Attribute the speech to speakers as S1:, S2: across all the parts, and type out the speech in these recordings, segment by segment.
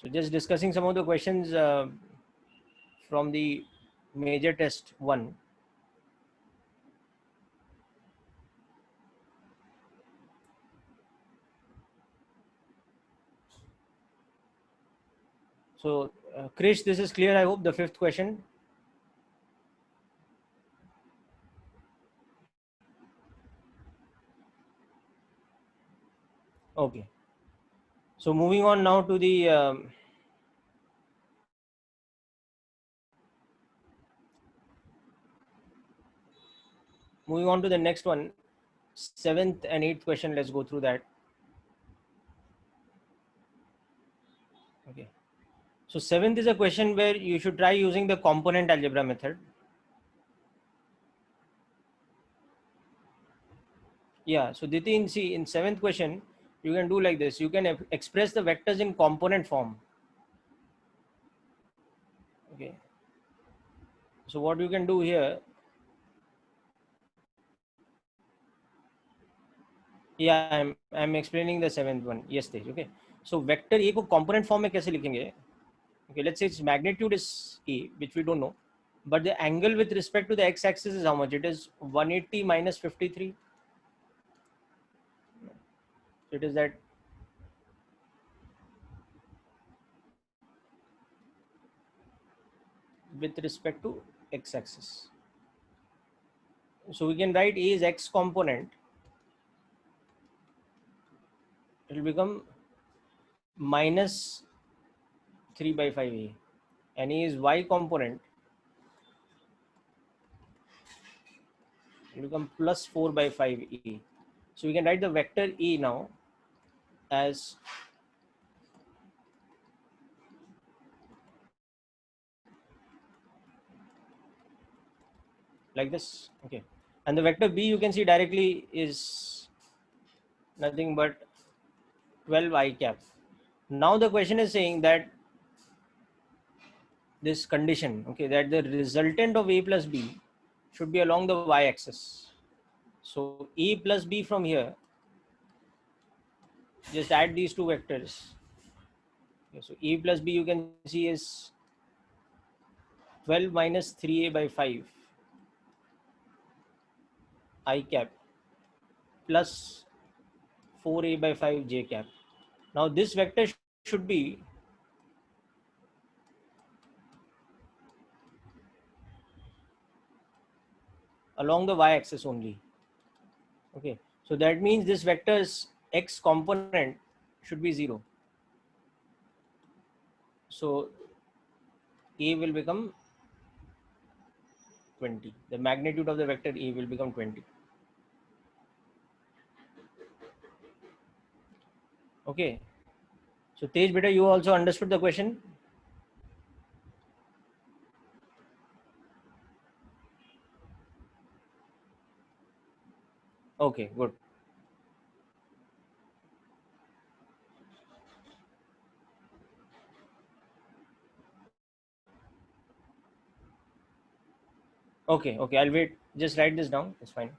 S1: So just discussing some of the questions from the major test 1. So Krish, this is clear, I hope, the 5th question. Okay. So moving on now to the moving on to the next one, 7th and 8th question. Let's go through that. Okay. So 7th is a question where you should try using the component algebra method. Yeah. So Ditin, see, in 7th question, you can do like this. You can express the vectors in component form. Okay. So what you can do here, yeah, I'm explaining the 7th one. Yes, Tej. Okay. So vector A को component form में कैसे लिखेंगे? Okay, let's say its magnitude is A, which we don't know, but the angle with respect to the x-axis is how much? It is 180 minus 53. So it is that with respect to x-axis. So we can write A is x component. It will become minus 3 by 5A, and A is y component. It will become plus 4 by 5A. So we can write the vector A now as like this. Okay. And the vector B you can see directly is nothing but 12 I cap. Now the question is saying that this condition, okay, that the resultant of A plus B should be along the y axis. So A plus B from here, just add these two vectors. Okay, so A plus B you can see is 12 minus 3A by 5 I cap plus 4A by 5 J cap. Now this vector should be along the y axis only. Okay, so that means this vector's x component should be 0. So A will become 20. The magnitude of the vector A will become 20. Okay. So Tej beta, you also understood the question? Okay, good. Okay, okay, I'll wait. Just write this down. It's fine.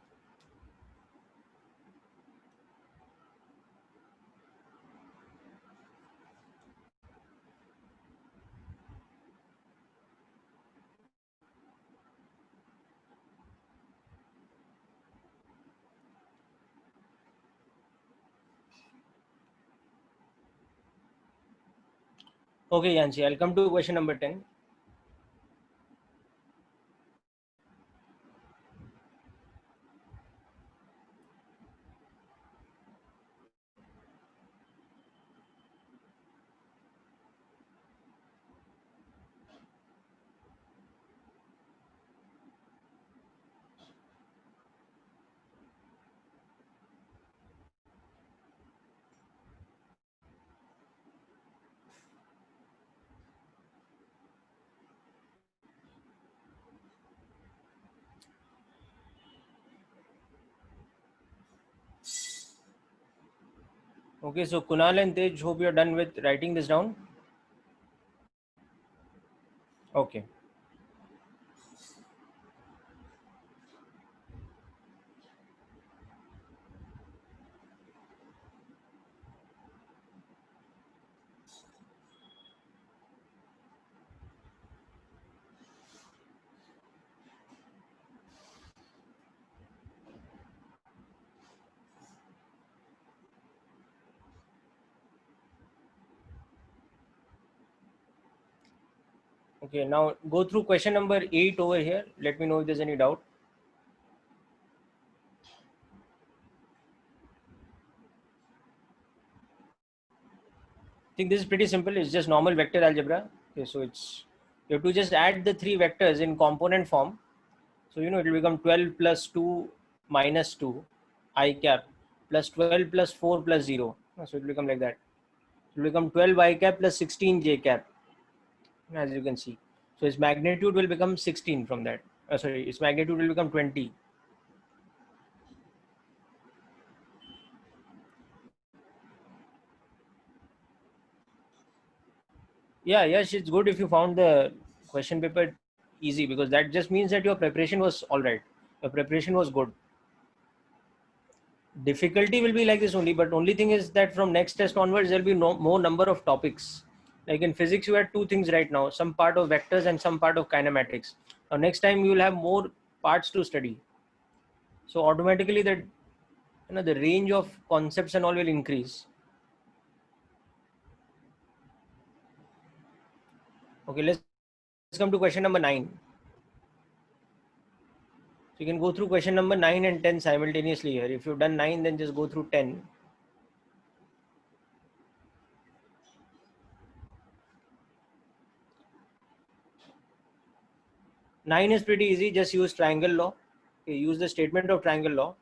S1: Okay, Yancy, I'll come to question number 10. Okay, so Kunal and Tej, hope you're done with writing this down. Okay. Okay, now go through question number 8 over here. Let me know if there's any doubt. I think this is pretty simple. It's just normal vector algebra. Okay, so it's you have to just add the three vectors in component form. So it will become 12 plus 2 minus 2 I cap plus 12 plus 4 plus 0. So it will become like that. It will become 12 I cap plus 16 j cap, as you can see. So its magnitude will become 16 from that. Sorry, its magnitude will become 20. Yeah, yes, it's good if you found the question paper easy, because that just means that your preparation was all right. Your preparation was good. Difficulty will be like this only, but only thing is that from next test onwards there'll be no more number of topics. Like in physics you had two things right now, some part of vectors and some part of kinematics. Now next time you will have more parts to study, so automatically that the range of concepts and all will increase. Okay, let's come to question number 9. So you can go through question number 9 and 10 simultaneously here. If you've done 9, then just go through 10. 9 is pretty easy. Just use triangle law. Okay, use the statement of triangle law.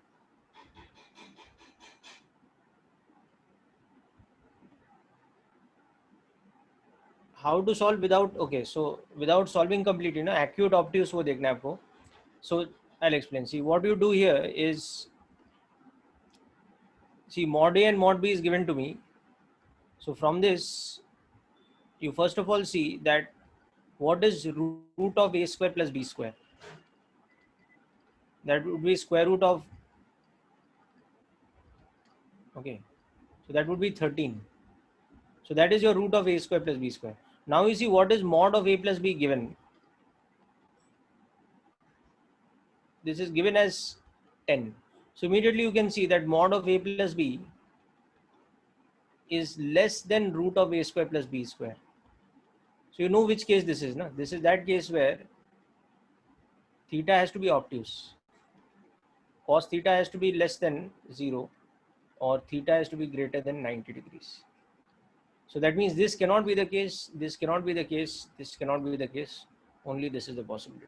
S1: How to solve without, okay, so without solving complete, acute obtuse wo dekhna hai aapko. So I'll explain. See, what you do here is, see, mod A and mod B is given to me. So from this, you first of all see that what is root of a square plus b square. That would be square root of, okay, so that would be 13. So that is your root of a square plus b square. Now you see what is mod of a plus b given. This is given as 10. So immediately you can see that mod of a plus b is less than root of a square plus b square. So you know which case this is, no? This is that case where theta has to be obtuse. Cos theta has to be less than 0, or theta has to be greater than 90 degrees. So that means this cannot be the case, this cannot be the case, this cannot be the case. Only this is the possibility.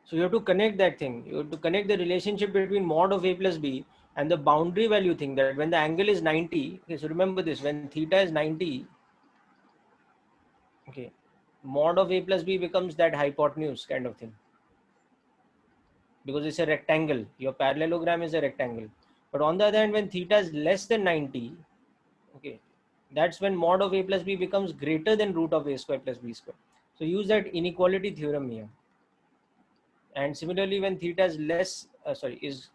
S1: So you have to connect that thing. You have to connect the relationship between mod of a plus b and the boundary value thing, that when the angle is 90, okay, so remember this, when theta is 90, okay, mod of a plus b becomes that hypotenuse kind of thing, because it's a rectangle. Your parallelogram is a rectangle. But on the other hand, when theta is less than 90, okay, that's when mod of a plus b becomes greater than root of a square plus b square. So use that inequality theorem here. And similarly, when theta is is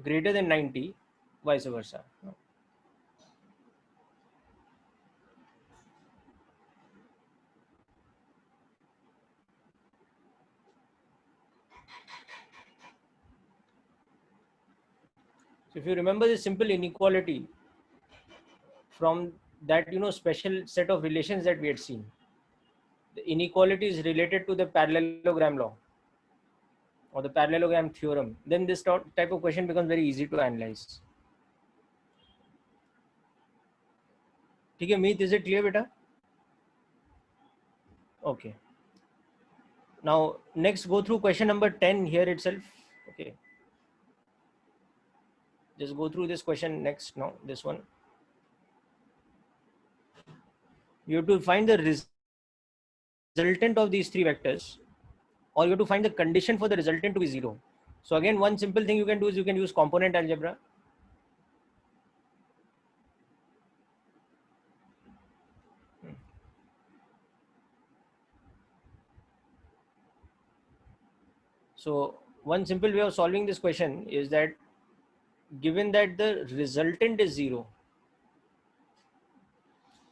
S1: greater than 90, vice versa. So if you remember the simple inequality from that special set of relations that we had seen, the inequality is related to the parallelogram law or the parallelogram theorem, then this type of question becomes very easy to analyze. Okay, Meet, is it clear, beta? Okay. Now, next, go through question number 10 here itself. Okay. Just go through this question next. Now, this one. You have to find the resultant of these three vectors, or you have to find the condition for the resultant to be 0. So again, one simple thing you can do is you can use component algebra. So one simple way of solving this question is that, given that the resultant is 0,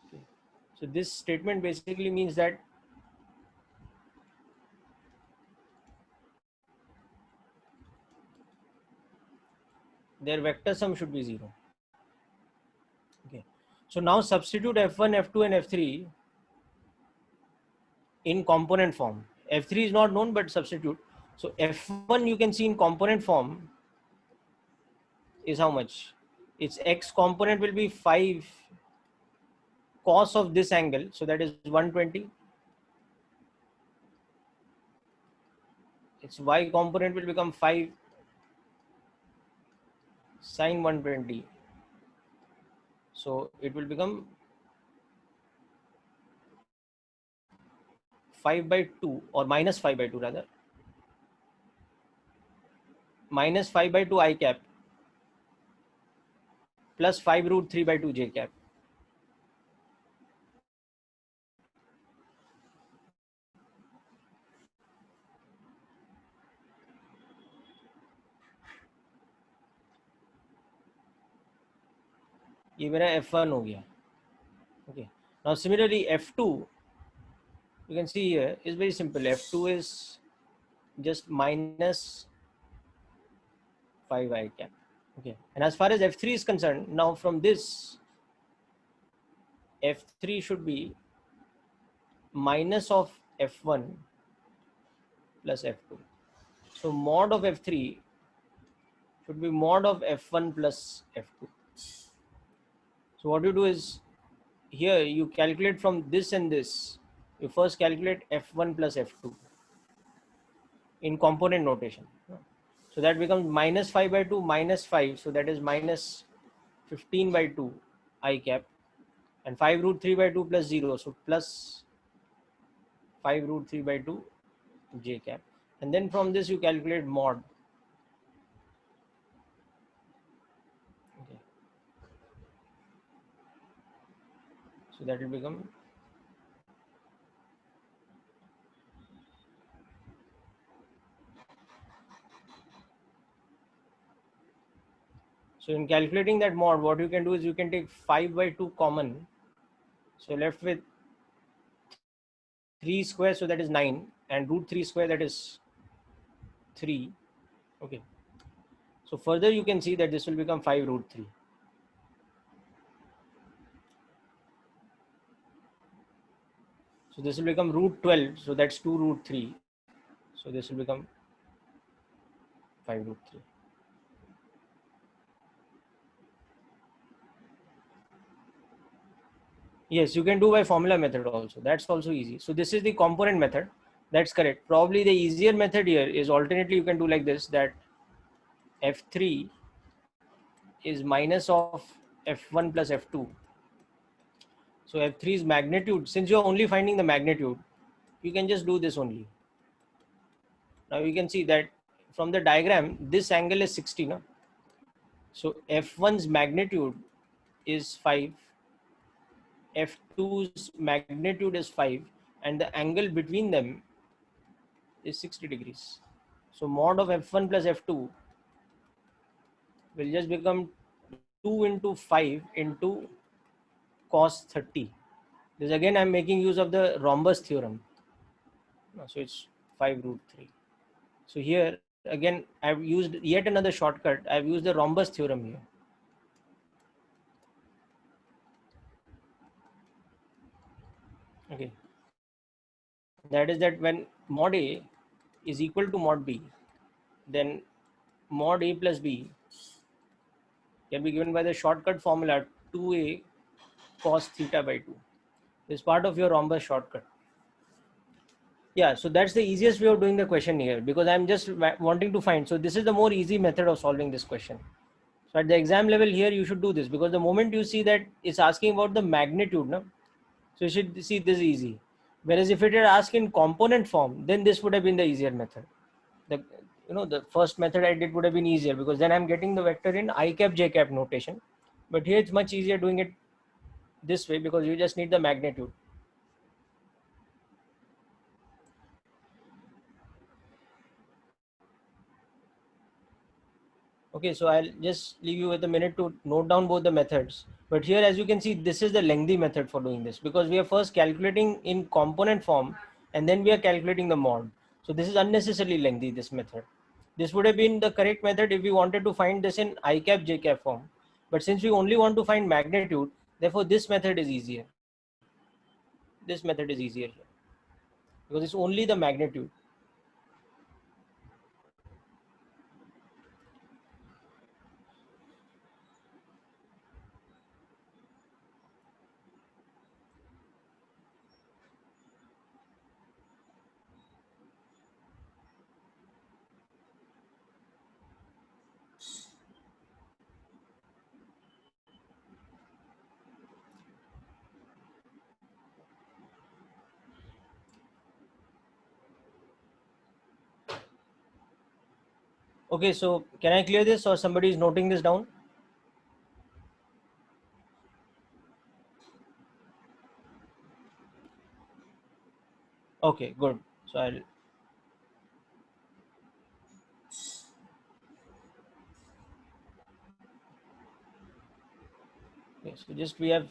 S1: okay, so this statement basically means that their vector sum should be 0. Okay. So now substitute f1, f2 and f3 in component form. F3 is not known, but substitute. So F1 you can see in component form is how much? Its x component will be 5 cos of this angle. So that is 120. Its y component will become 5 sine 120. So it will become 5 by 2 or minus 5 by 2 rather. Minus 5 by 2 I cap plus 5 root 3 by 2 j cap. ये मेरा F1 हो गया. Okay. Now similarly F2, you can see here is very simple. F2 is just minus 5 I cap. Okay. And as far as F3 is concerned, now from this F3 should be minus of F1 plus F2. So mod of F3 should be mod of F1 plus F2. So what you do is here you calculate from this and this. You first calculate F1 plus F2 in component notation. So that becomes minus 5 by 2 minus 5. So that is minus 15 by 2 I cap and 5 root 3 by 2 plus 0. So plus 5 root 3 by 2 j cap. And then from this you calculate mod. Okay. So that will become so in calculating that mod, what you can do is you can take 5 by 2 common. So left with 3 square, so that is 9, and root 3 square, that is 3. Okay. So further you can see that this will become 5 root 3. So this will become root 12. So that's 2 root 3. So this will become 5 root 3. Yes, you can do by formula method also. That's also easy. So this is the component method. That's correct. Probably the easier method here is alternately you can do like this, that F3 is minus of F1 plus F2. So F3 is magnitude. Since you're only finding the magnitude, you can just do this only. Now you can see that from the diagram, this angle is 60. No? So F1's magnitude is 5. F2's magnitude is 5. And the angle between them is 60 degrees. So mod of F1 plus F2 will just become 2 into 5 into cos 30. This again I'm making use of the rhombus theorem. So it's 5 root 3. So here again I've used yet another shortcut. I've used the rhombus theorem here. Okay. That is that when mod A is equal to mod B, then mod A plus B can be given by the shortcut formula 2A cos theta by 2. This is part of your rhombus shortcut. Yeah, so that's the easiest way of doing the question here because I'm just wanting to find. So this is the more easy method of solving this question. So at the exam level here, you should do this because the moment you see that it's asking about the magnitude, no? So you should see this easy. Whereas if it had asked in component form, then this would have been the easier method. The first method I did would have been easier because then I'm getting the vector in I cap j cap notation. But here it's much easier doing it this way because you just need the magnitude. Okay, so I'll just leave you with a minute to note down both the methods. But here, as you can see, this is the lengthy method for doing this because we are first calculating in component form and then we are calculating the mod. So this is unnecessarily lengthy, this method. This would have been the correct method if we wanted to find this in I cap j cap form. But since we only want to find magnitude, therefore this method is easier. This method is easier here. because it's only the magnitude. Okay, so can I clear this, or somebody is noting this down? Okay, good. So I'll. Okay, so just we have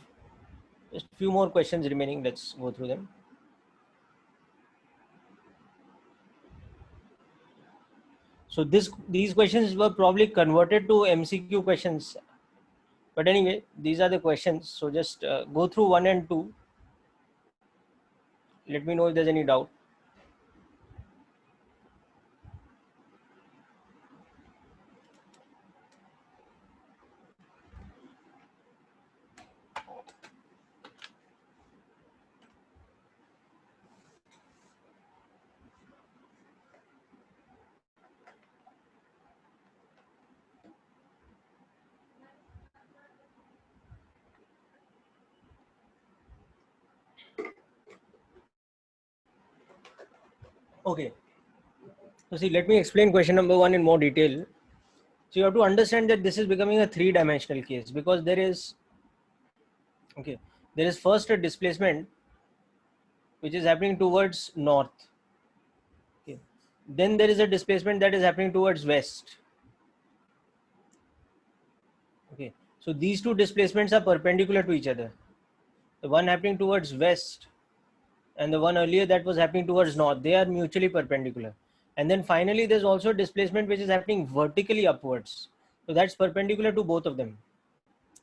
S1: just few more questions remaining. Let's go through them. So these questions were probably converted to MCQ questions, but anyway, these are the questions. So just go through 1 and 2. Let me know if there's any doubt. Okay. So see, let me explain question number 1 in more detail. So you have to understand that this is becoming a three-dimensional case, because okay, there is first a displacement which is happening towards north. Okay. Then there is a displacement that is happening towards west. Okay. So these two displacements are perpendicular to each other. The one happening towards west and the one earlier that was happening towards north, they are mutually perpendicular. And then finally, there's also displacement which is happening vertically upwards. So that's perpendicular to both of them.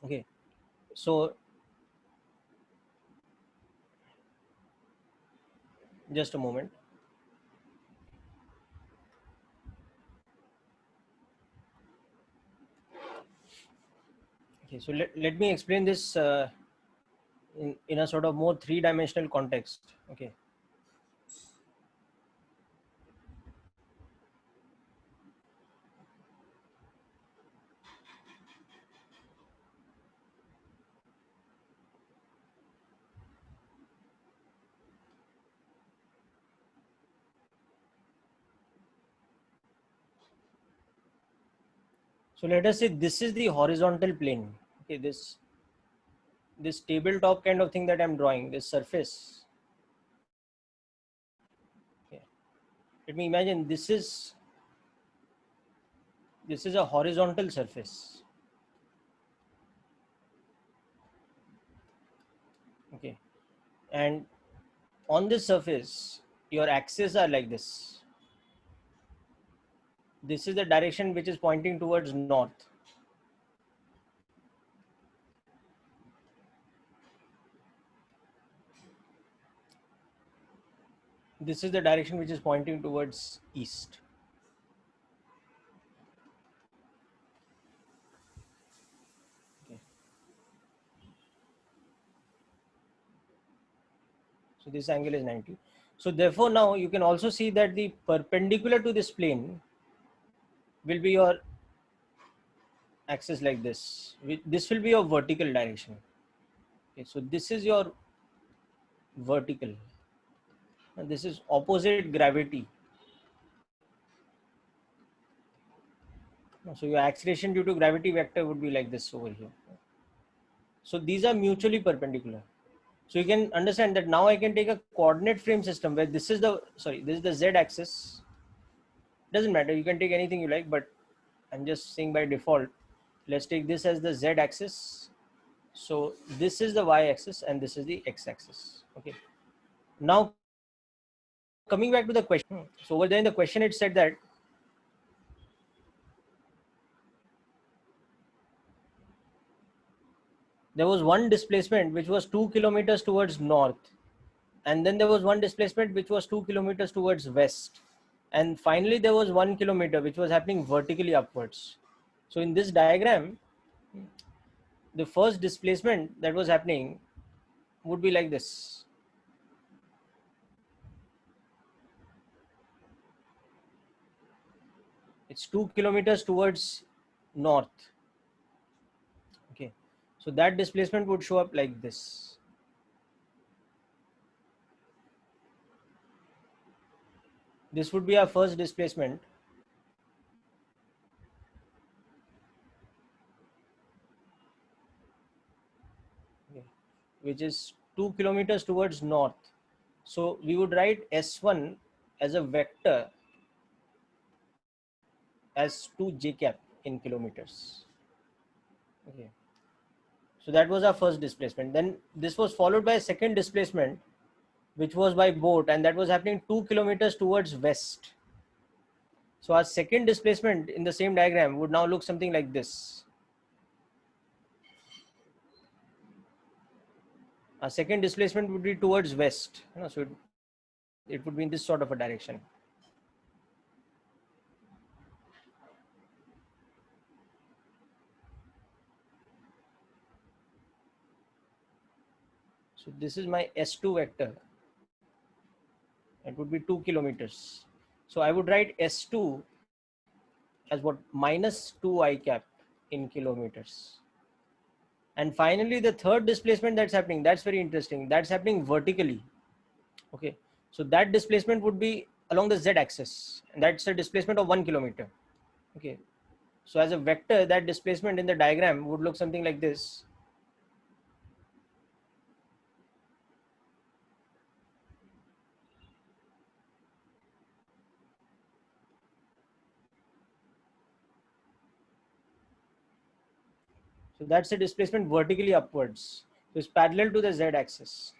S1: Okay. So just a moment. Okay. So let me explain this in a sort of more three-dimensional context. Okay. So let us say this is the horizontal plane. Okay, this tabletop kind of thing that I'm drawing, this surface. Okay. Let me imagine this is a horizontal surface. Okay. And on this surface, your axes are like this. This is the direction which is pointing towards north. This is the direction which is pointing towards east. Okay. So this angle is 90. So therefore now you can also see that the perpendicular to this plane will be your axis like this. This will be your vertical direction. Okay, so this is your vertical. And this is opposite gravity. So your acceleration due to gravity vector would be like this over here. So these are mutually perpendicular. So you can understand that now I can take a coordinate frame system where this is the z axis. Doesn't matter, you can take anything you like, but I'm just saying by default, let's take this as the z axis. So this is the y axis and this is the x axis. Okay. Now coming back to the question. So over there in the question it said that there was one displacement which was 2 kilometers towards north, and then there was one displacement which was 2 kilometers towards west, and finally there was 1 kilometer which was happening vertically upwards. So in this diagram, the first displacement that was happening would be like this. It's 2 kilometers towards north. Okay, so that displacement would show up like this. This would be our first displacement. Okay, which is 2 kilometers towards north. So we would write S1 as a vector as 2 j cap in kilometers. Okay, so that was our first displacement. Then this was followed by a second displacement, which was by boat, and that was happening 2 kilometers towards west. So our second displacement in the same diagram would now look something like this. Our second displacement would be towards west, so it would be in this sort of a direction. So this is my S2 vector. It would be 2 kilometers. So I would write S2 as what, minus 2 I cap in kilometers. And finally, the third displacement that's happening, that's very interesting. That's happening vertically. Okay. So that displacement would be along the Z axis, and that's a displacement of 1 kilometer. Okay. So as a vector, that displacement in the diagram would look something like this. So that's a displacement vertically upwards. So it's parallel to the Z axis.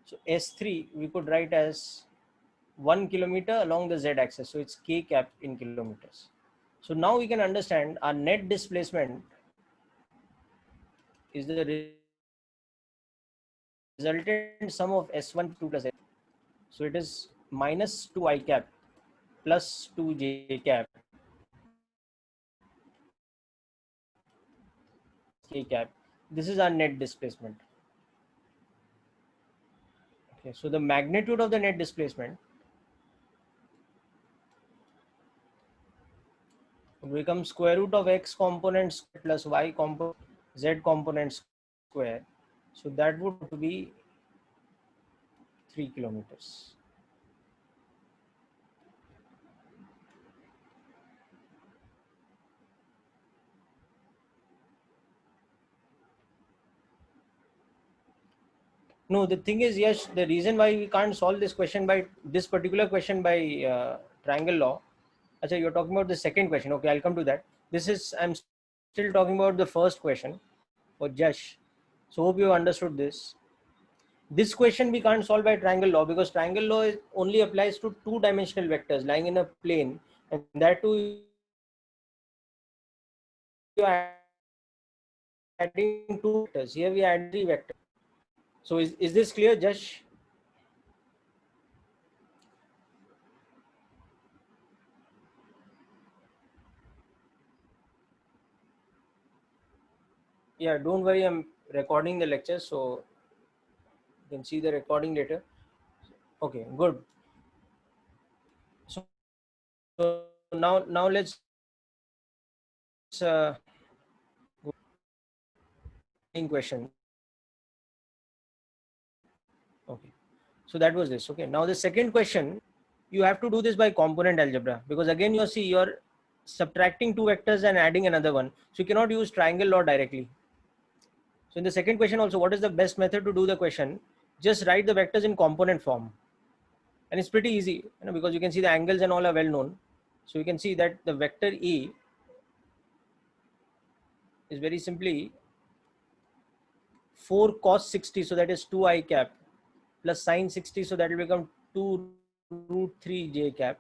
S1: So S3 we could write as 1 kilometer along the Z axis. So it's K cap in kilometers. So now we can understand our net displacement is the resultant sum of S1 2 plus S. So it is minus 2 I cap plus 2 J cap K cap. This is our net displacement. Okay, so the magnitude of the net displacement will become square root of x component square plus y component z component square. So that would be 3 kilometers. No, the thing is, yes, the reason why we can't solve this question by this particular question by triangle law. Achha, you're talking about the second question. Okay, I'll come to that. I'm still talking about the first question for Jash. So hope you understood this. This question we can't solve by triangle law because triangle law only applies to two-dimensional vectors lying in a plane, and that too you are adding two vectors. Here we add three vectors. So is this clear, Jash? Yeah, don't worry, I'm recording the lecture, so you can see the recording later. Okay, good. So now let's go question. Okay, so that was this. Okay, now the second question, you have to do this by component algebra because again you're subtracting two vectors and adding another one, so you cannot use triangle law directly. So in the second question also, what is the best method to do the question? Just write the vectors in component form, and it's pretty easy, because you can see the angles and all are well known. So you can see that the vector E is very simply 4 cos 60, so that is 2 I cap plus sine 60, so that will become 2 root 3 j cap.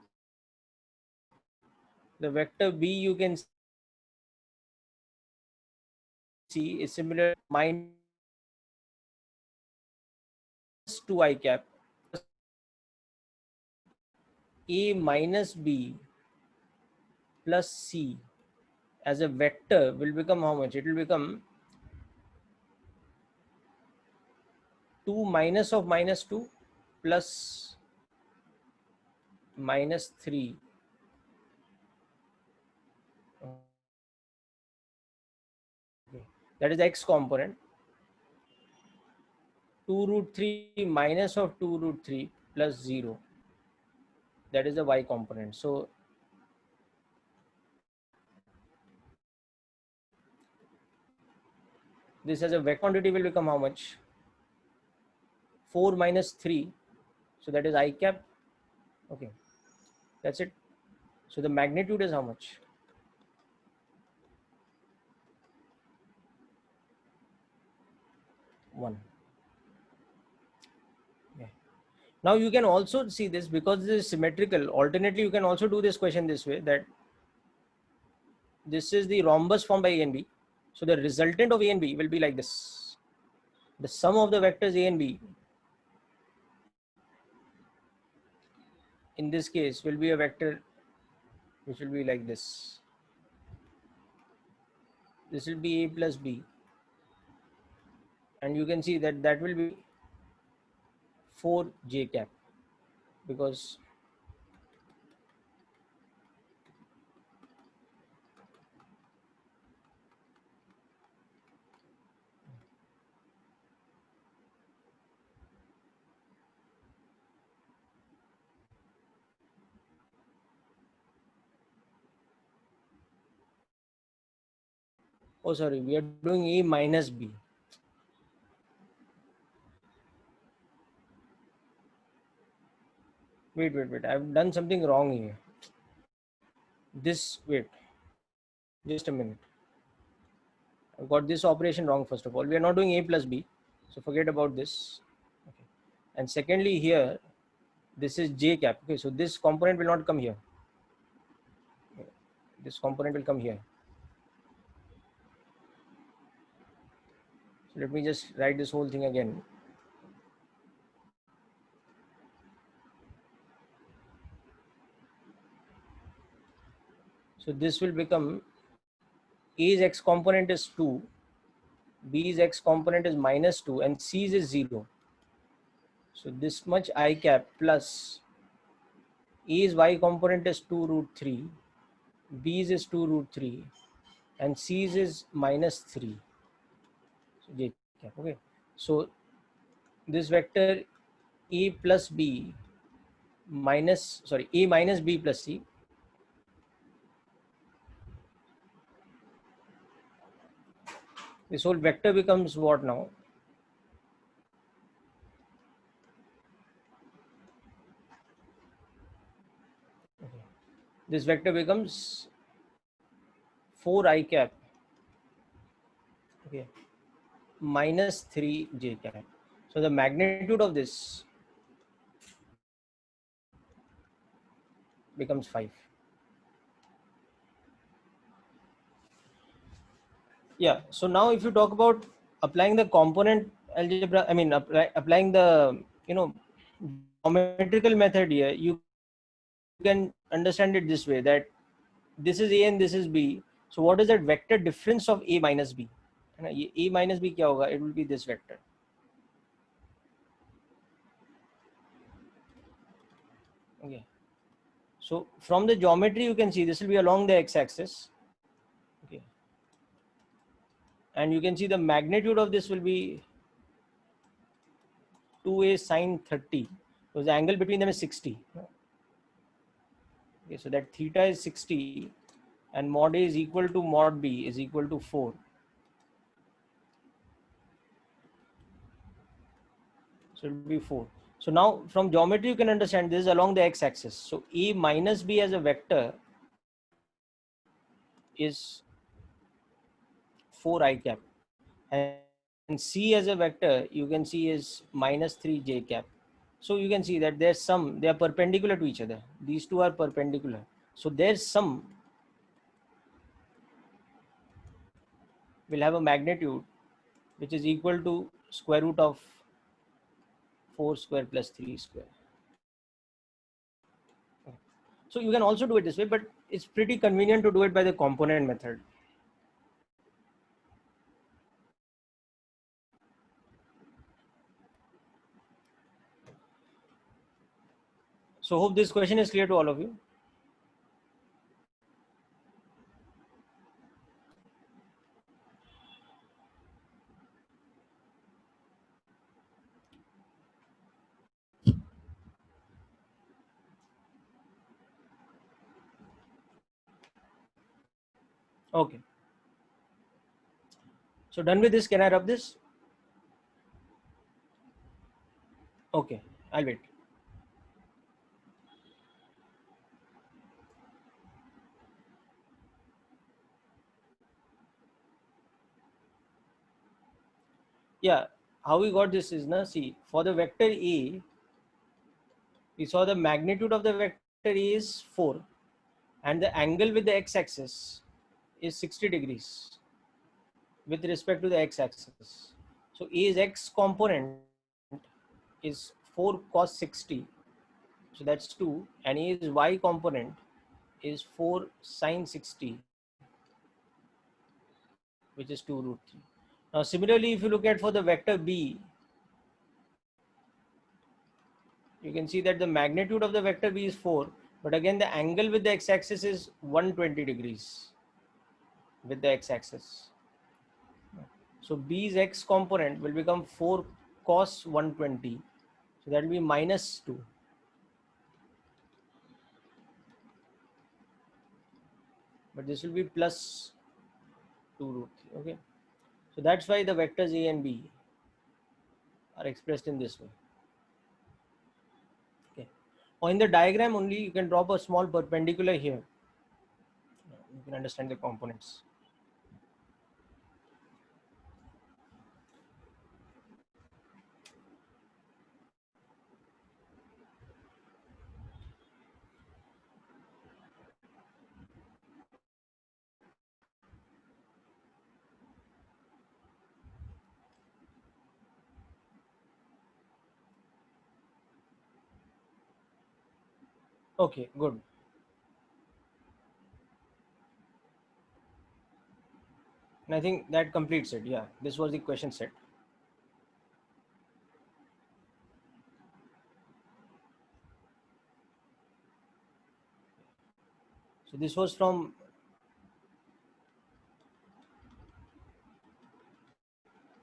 S1: The vector b you can see is similar to minus 2 I cap a minus b plus c as a vector will become how much? It will become 2 minus of minus 2 plus minus 3. Okay. That is the x component. 2 root 3 minus of 2 root 3 plus 0. That is the y component. So this as a vector quantity will become how much? 4 minus 3. So that is I cap. Okay. That's it. So the magnitude is how much? 1. Yeah. Now you can also see this because this is symmetrical. Alternately, you can also do this question this way, that this is the rhombus formed by A and B. So the resultant of A and B will be like this. The sum of the vectors A and B in this case will be a vector which will be like this. This will be A plus B. And you can see that that will be 4 j cap, because oh sorry, we are doing A minus B. Wait, I've done something wrong here. This, wait, just a minute. I've got this operation wrong. First of all, we are not doing A plus B, so forget about this. Okay. And secondly, here this is j cap. Okay, so this component will not come here. This component will come here. So let me just write this whole thing again. So this will become A's x component is 2, B's x component is minus 2, and C's is 0. So this much I cap plus A's y component is 2 root 3, B's is 2 root 3, and C's is minus 3. So j cap. Okay. So this vector A plus B minus, sorry, A minus B plus C, this whole vector becomes what now? Okay. This vector becomes 4 I cap, okay, minus 3 j cap. So the magnitude of this becomes 5. Yeah. So now if you talk about applying the component algebra, I mean applying the geometrical method here, you can understand it this way, that this is A and this is B. So what is that vector difference of A minus B? A minus B क्या होगा? It will be this vector. Okay. So from the geometry you can see this will be along the x-axis. Okay. And you can see the magnitude of this will be 2a sine 30, because the angle between them is 60. Okay, so that theta is 60 and mod A is equal to mod B is equal to 4. So it will be 4. So now from geometry you can understand this is along the x-axis. So A minus B as a vector is 4 I cap, and C as a vector you can see is minus 3 j cap. So you can see that there's some, they are perpendicular to each other. These two are perpendicular. So there's some will have a magnitude which is equal to square root of 4 square plus 3 square. So you can also do it this way, but it's pretty convenient to do it by the component method. So hope this question is clear to all of you. Okay. So done with this, can I rub this? Okay, I'll wait. Yeah, how we got this is, na, see, for the vector A, we saw the magnitude of the vector A is 4 and the angle with the x-axis is 60 degrees with respect to the x-axis. So A's x component is 4 cos 60, so that's 2, and A's y component is 4 sine 60, which is 2 root 3. Now similarly, if you look at for the vector B, you can see that the magnitude of the vector B is 4, but again the angle with the x-axis is 120 degrees with the x-axis. So B's x component will become 4 cos 120. So that will be minus 2. But this will be plus 2 root 3. Okay. So that's why the vectors A and B are expressed in this way. Okay. Or in the diagram only, you can drop a small perpendicular here. You can understand the components. Okay, good. And I think that completes it. Yeah, this was the question set. So this was from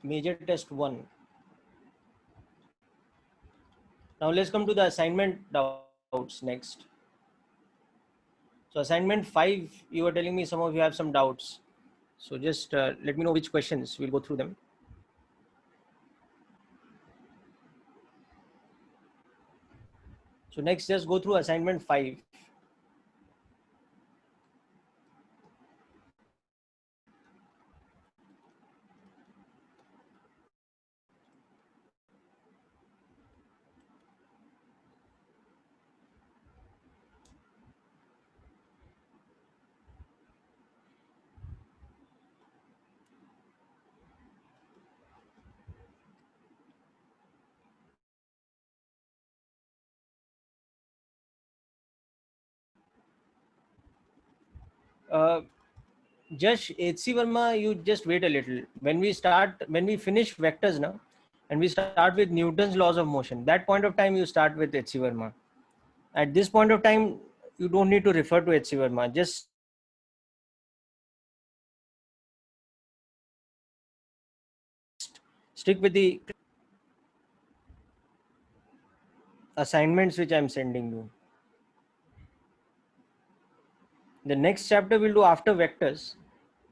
S1: major test 1. Now let's come to the assignment doubts next. So assignment 5, you were telling me some of you have some doubts. So just let me know which questions, we'll go through them. So next, just go through assignment 5. Just HC Verma, you just wait a little. When we finish vectors now, and we start with Newton's laws of motion, that point of time you start with HC Verma. At this point of time, you don't need to refer to HC Verma. Just stick with the assignments which I'm sending you. The next chapter we'll do after vectors,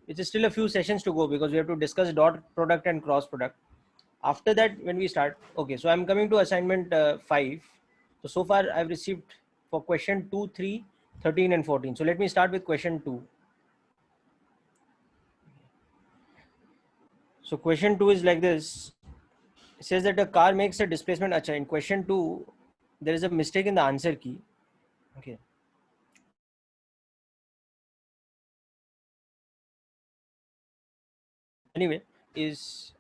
S1: which is still a few sessions to go because we have to discuss dot product and cross product. After that, when we start, okay, so I'm coming to assignment 5. So far I've received for question 2, 3, 13 and 14. So let me start with question 2. So question 2 is like this. says that a car makes a displacement. Acha, in question 2, there is a mistake in the answer key. Okay. Anyway, is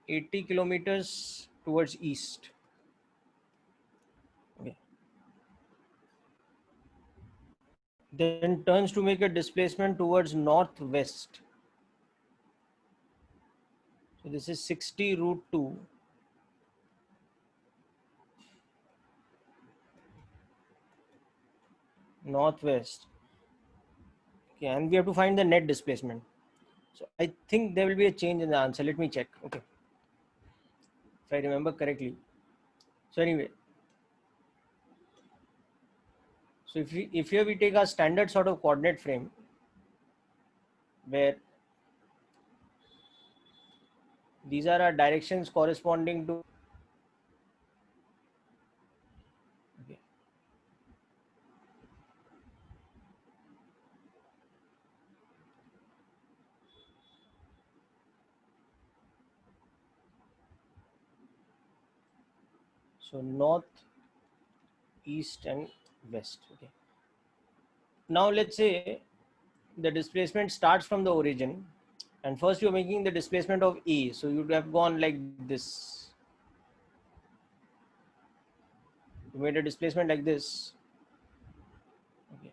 S1: 80 kilometers towards east. Okay. Then turns to make a displacement towards northwest. So this is 60 root 2. Northwest. Okay, and we have to find the net displacement. So I think there will be a change in the answer. Let me check. Okay. If I remember correctly. So anyway, so if here we take our standard sort of coordinate frame where these are our directions corresponding to, okay, so north, east and west. Okay. Now let's say the displacement starts from the origin and first you're making the displacement of E. So you'd have gone like this. You made a displacement like this. Okay.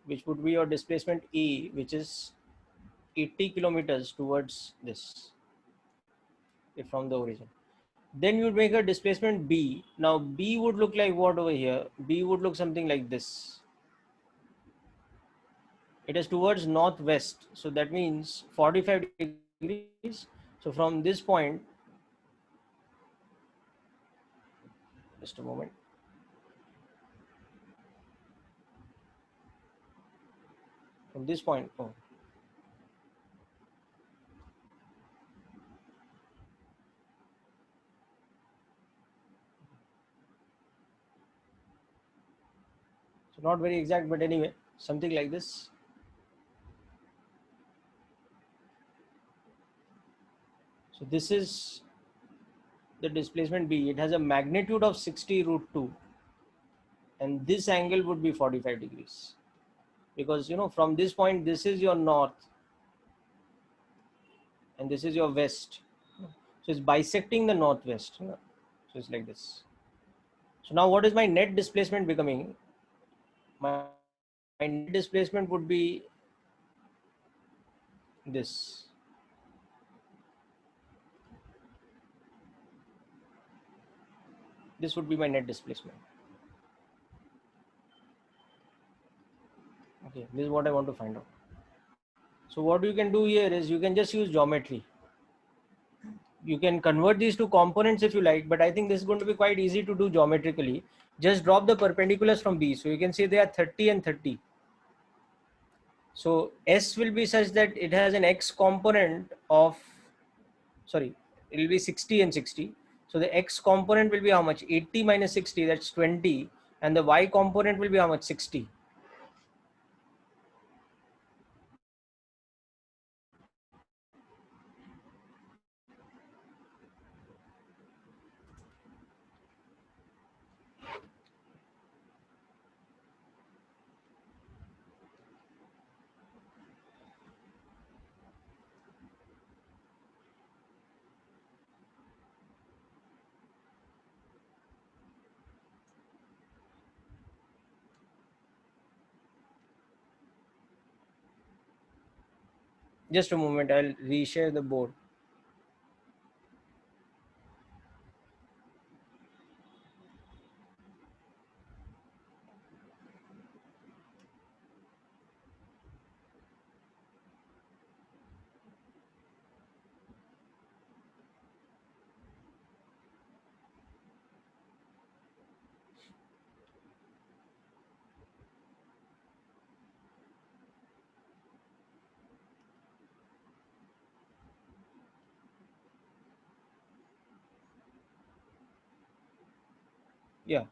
S1: Which would be your displacement E, which is 80 kilometers towards this, if from the origin. Then you'd make a displacement B. Now B would look like what over here? B would look something like this. It is towards northwest. So that means 45 degrees. So from this point, just a moment. From this point, oh, so not very exact, but anyway, something like this. So this is the displacement B. It has a magnitude of 60 root 2. And this angle would be 45 degrees. Because, from this point, this is your north. And this is your west. So it's bisecting the northwest. So it's like this. So now what is my net displacement becoming? My net displacement would be this. This would be my net displacement. Okay, this is what I want to find out. So what you can do here is you can just use geometry. You can convert these to components if you like, but I think this is going to be quite easy to do geometrically. Just drop the perpendiculars from these. So you can see they are 30 and 30. So S will be such that it has an X component of, sorry, it will be 60 and 60. So the X component will be how much? 80 minus 60, that's 20. And the Y component will be how much? 60. Just a moment, I'll reshare the board. Yeah.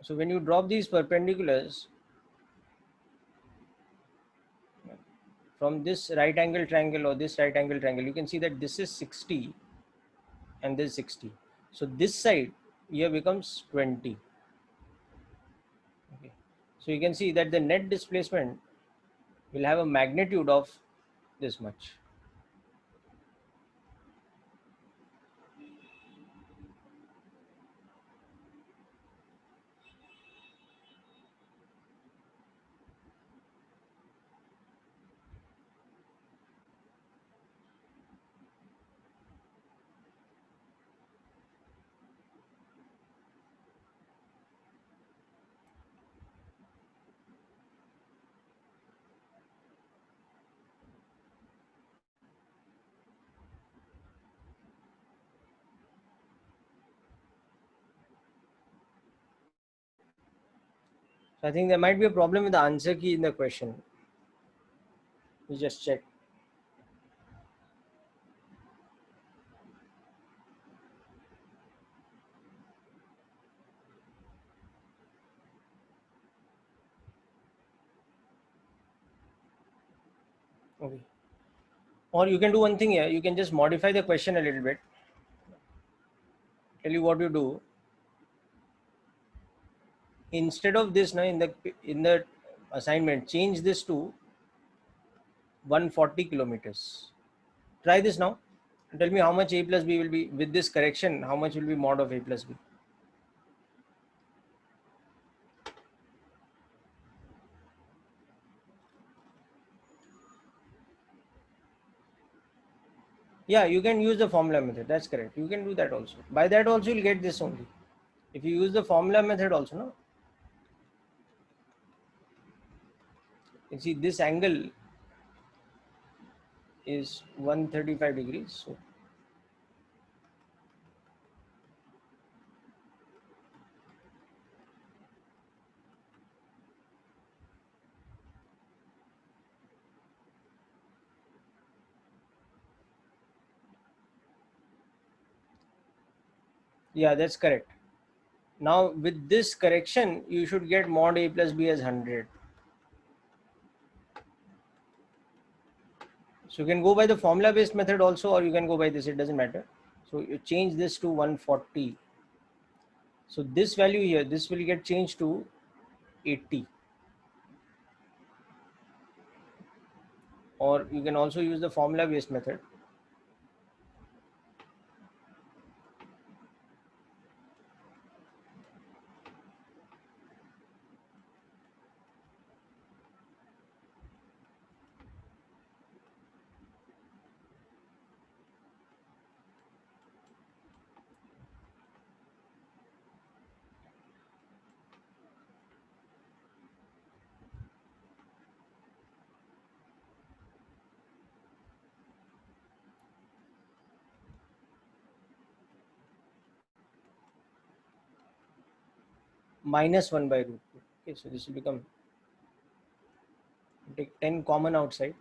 S1: So when you drop these perpendiculars, from this right angle triangle or this right angle triangle, you can see that this is 60 and this is 60. So this side here becomes 20. Okay. So you can see that the net displacement will have a magnitude of this much. So I think there might be a problem with the answer key in the question. You just check. Okay. Or you can do one thing here. You can just modify the question a little bit. Tell you what you do. Instead of this, now in the assignment, change this to 140 kilometers. Try this now. Tell me how much a plus b will be with this correction. How much will be mod of a plus b? Yeah, you can use the formula method. That's correct. You can do that also. By that also you'll get this only. If you use the formula method also, no. You see this angle is 135 degrees. So yeah, that's correct. Now with this correction, you should get mod a plus b as 100. So you can go by the formula based method also, or you can go by this, it doesn't matter. So you change this to 140. So this value here, this will get changed to 80. Or you can also use the formula based method. Minus 1 by root 2. Okay, so this will become, take 10 common outside.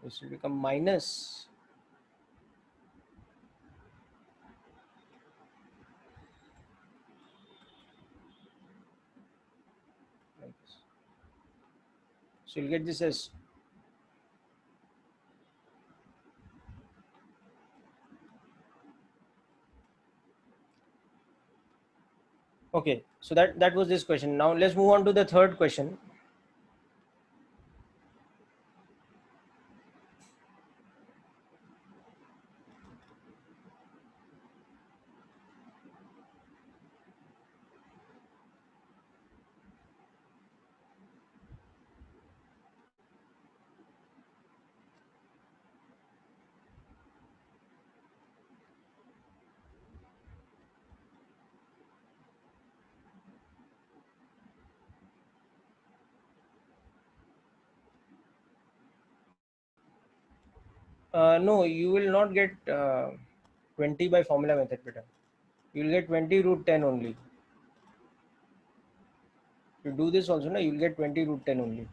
S1: This will become minus, like this. So you'll get this as, okay, so that was this question. Now let's move on to the third question. No, you will not get 20 by formula method, beta. You will get 20 root 10 only. You do this also, no, you will get 20 root 10 only.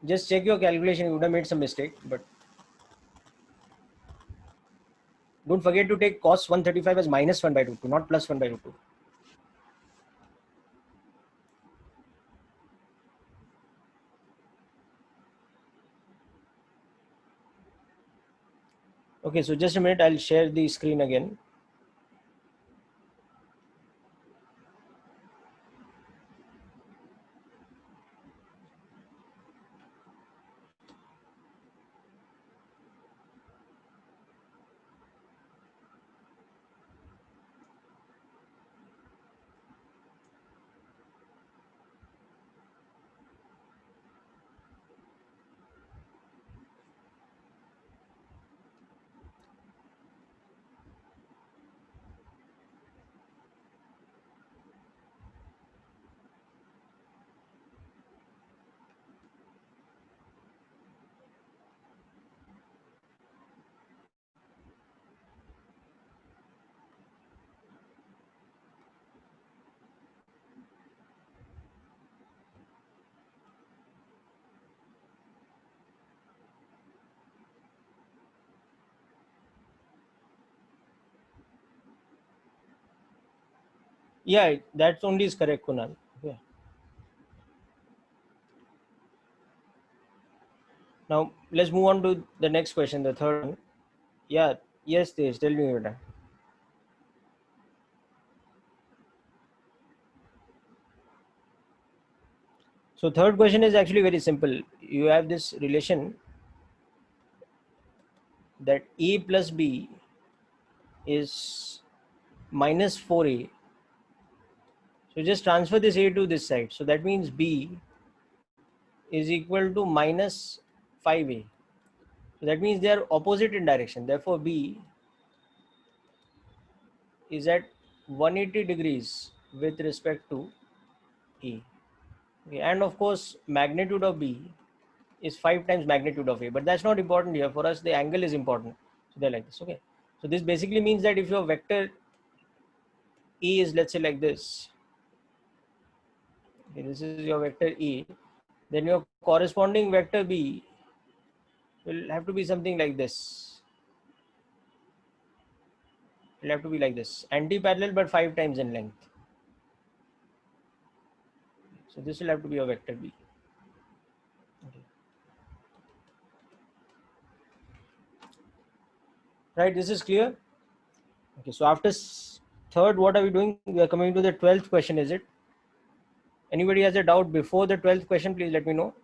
S1: Just check your calculation. You would have made some mistake, but Don't forget to take cos 135 as minus 1 by root 2, not plus 1 by root 2. Okay, so just a minute, I'll share the screen again. Yeah, that's only is correct, Kunal. Yeah. Now let's move on to the next question, the third one. Yeah, yes, Tej, tell me your time. So third question is actually very simple. You have this relation that a plus b is minus 4a. So just transfer this a to this side. So that means b is equal to minus 5a. So that means they are opposite in direction. Therefore, b is at 180 degrees with respect to a. Okay, and of course, magnitude of b is 5 times magnitude of a, but that's not important here. For us, the angle is important. So they're like this. Okay. So this basically means that if your vector E is, let's say, like this, okay, this is your vector E, then your corresponding vector B will have to be something like this. It will have to be like this, anti-parallel but 5 times in length. So this will have to be your vector B. Okay. Right, this is clear. Okay, so after third, what are we doing? We are coming to the 12th question, is it? Anybody has a doubt before the 12th question, please let me know.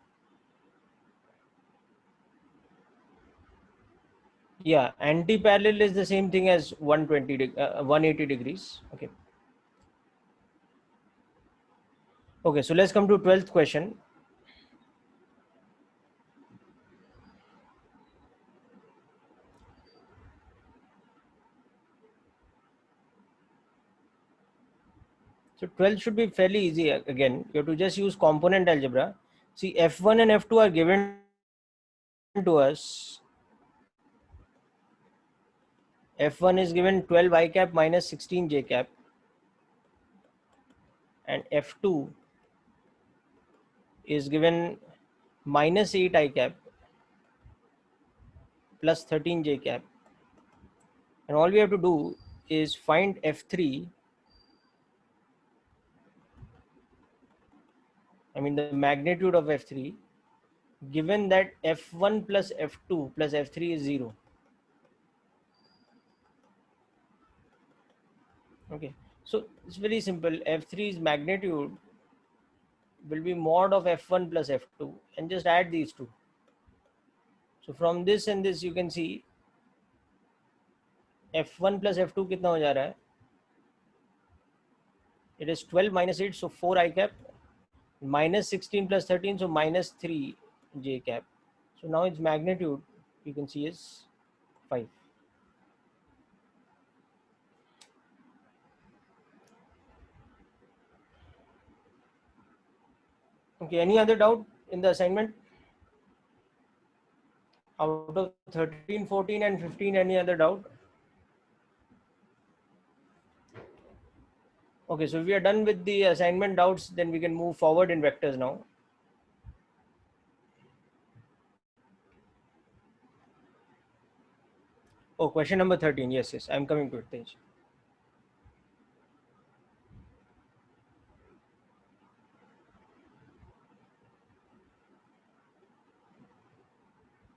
S1: Yeah, anti-parallel is the same thing as 180 degrees. Okay. Okay, so let's come to 12th question. So 12 should be fairly easy again. You have to just use component algebra. See, F1 and F2 are given to us. F1 is given 12 I cap minus 16 J cap, and F2 is given minus 8 I cap plus 13 J cap. And all we have to do is find F3, I mean the magnitude of F3, given that F1 plus F2 plus F3 is 0. Okay, so it's very simple. F3's magnitude will be mod of F1 plus F2, and just add these two. So from this and this you can see F1 plus F2 कितना हो जा रहा है? It is 12 minus 8, so 4 I cap, minus 16 plus 13, so minus 3 J cap. So now its magnitude you can see is 5. Okay, any other doubt in the assignment? Out of 13, 14 and 15, any other doubt? Okay, so if we are done with the assignment doubts, then we can move forward in vectors now. Oh, question number 13. Yes, yes, I'm coming to it, Tej.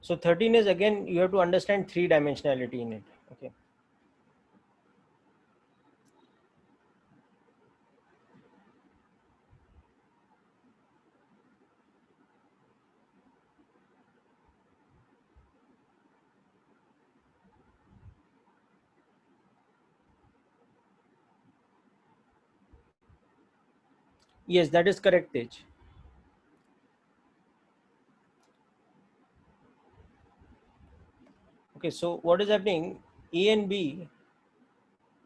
S1: So 13 is, again, you have to understand three dimensionality in it. Okay. Yes, that is correct, Tej. Okay, so what is happening? A and B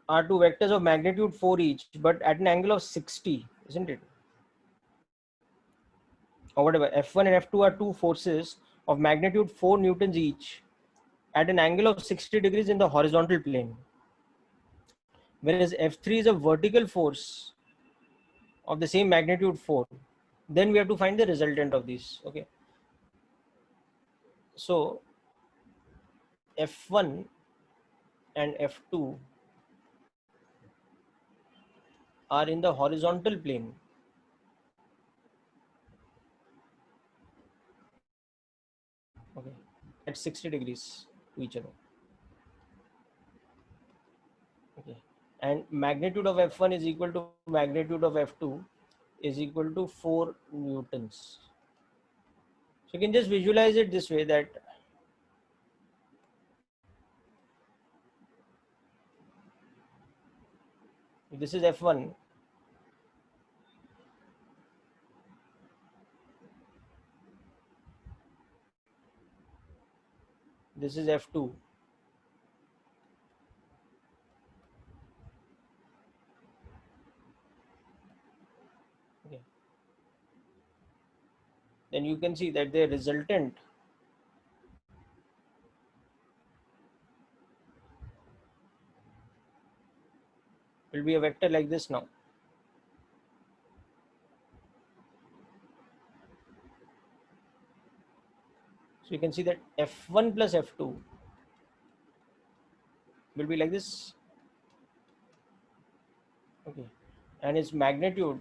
S1: are two vectors of magnitude 4 each, but at an angle of 60, isn't it? Or whatever. F1 and F2 are two forces of magnitude 4 newtons each at an angle of 60 degrees in the horizontal plane. Whereas F3 is a vertical force of the same magnitude 4. Then we have to find the resultant of these. Okay. So F1 and F2 are in the horizontal plane. Okay. At 60 degrees to each other. Okay. And magnitude of F1 is equal to magnitude of F2 is equal to 4 newtons. So you can just visualize it this way, that this is F1, this is F2. Okay. Then you can see that the resultant will be a vector like this now. So you can see that F1 plus F2 will be like this. Okay. And its magnitude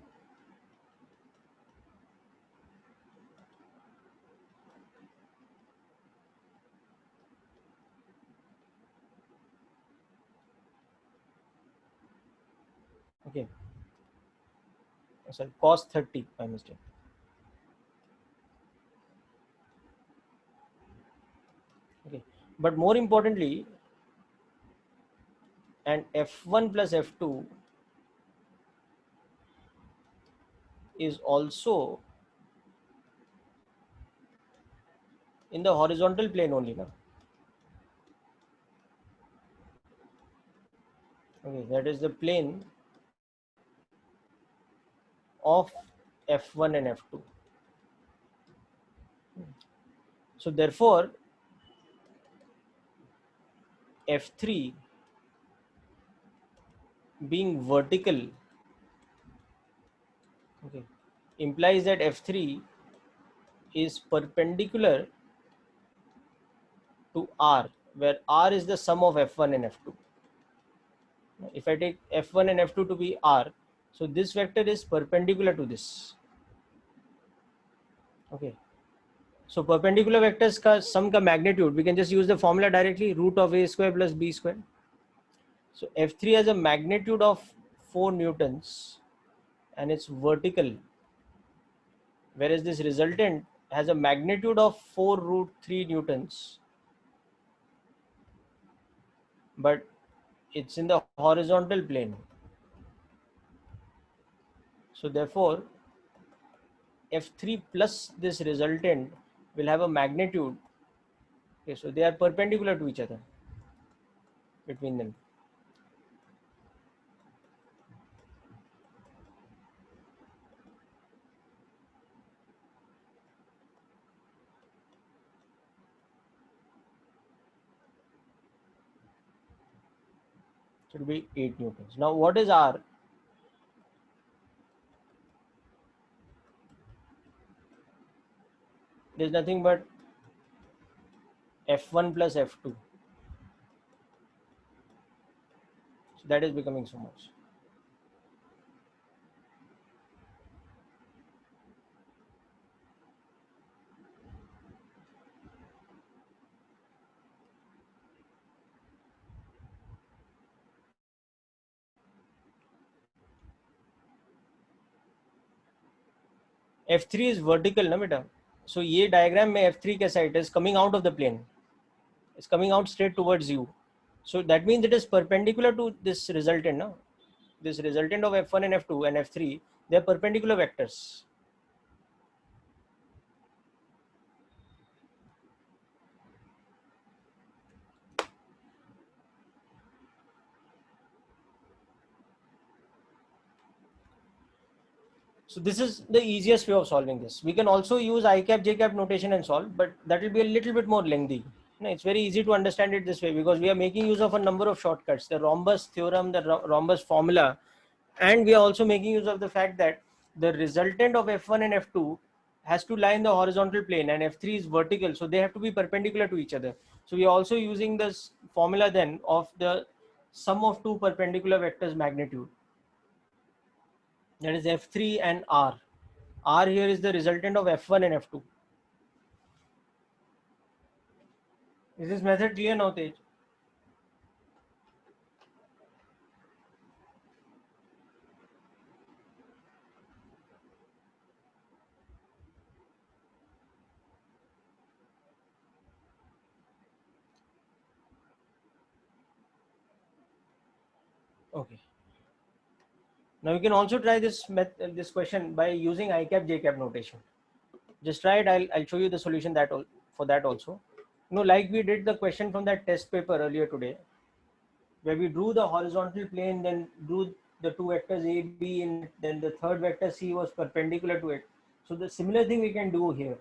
S1: okay, sorry, cos 30 by mistake. Okay. But more importantly, and F1 plus F2 is also in the horizontal plane only now. Okay, that is the plane of F1 and F2. So therefore, F3 being vertical, okay, implies that F3 is perpendicular to R, where R is the sum of F1 and F2. If I take F1 and F2 to be R, so this vector is perpendicular to this. Okay. So perpendicular vectors का sum का magnitude, we can just use the formula directly, root of A square plus B square. So F3 has a magnitude of 4 newtons and it's vertical, whereas this resultant has a magnitude of 4 root 3 newtons, but it's in the horizontal plane. So therefore, F3 plus this resultant will have a magnitude. Okay, so they are perpendicular to each other between them. So it will be 8 newtons. Now what is R? There is nothing but F1 plus F2. So that is becoming so much. F3 is vertical ना बेटा. So ये diagram में F3 कैसा है? It is coming out of the plane. It's coming out straight towards you. So that means it is perpendicular to this resultant. No? This resultant of F1 and F2 and F3, they are perpendicular vectors. So this is the easiest way of solving this. We can also use I cap J cap notation and solve, but that will be a little bit more lengthy. No, it's very easy to understand it this way because we are making use of a number of shortcuts, the rhombus theorem, the rhombus formula, and we are also making use of the fact that the resultant of F1 and F2 has to lie in the horizontal plane and F3 is vertical, so they have to be perpendicular to each other. So we are also using this formula then of the sum of two perpendicular vectors magnitude, that is F3 and R. R here is the resultant of F1 and F2. Is this method clear now, Tej? Okay. Now you can also try this question by using I cap J cap notation. Just try it. I'll show you the solution for that also. Like we did the question from that test paper earlier today, where we drew the horizontal plane, then drew the two vectors A, B, and then the third vector C was perpendicular to it. So the similar thing we can do here.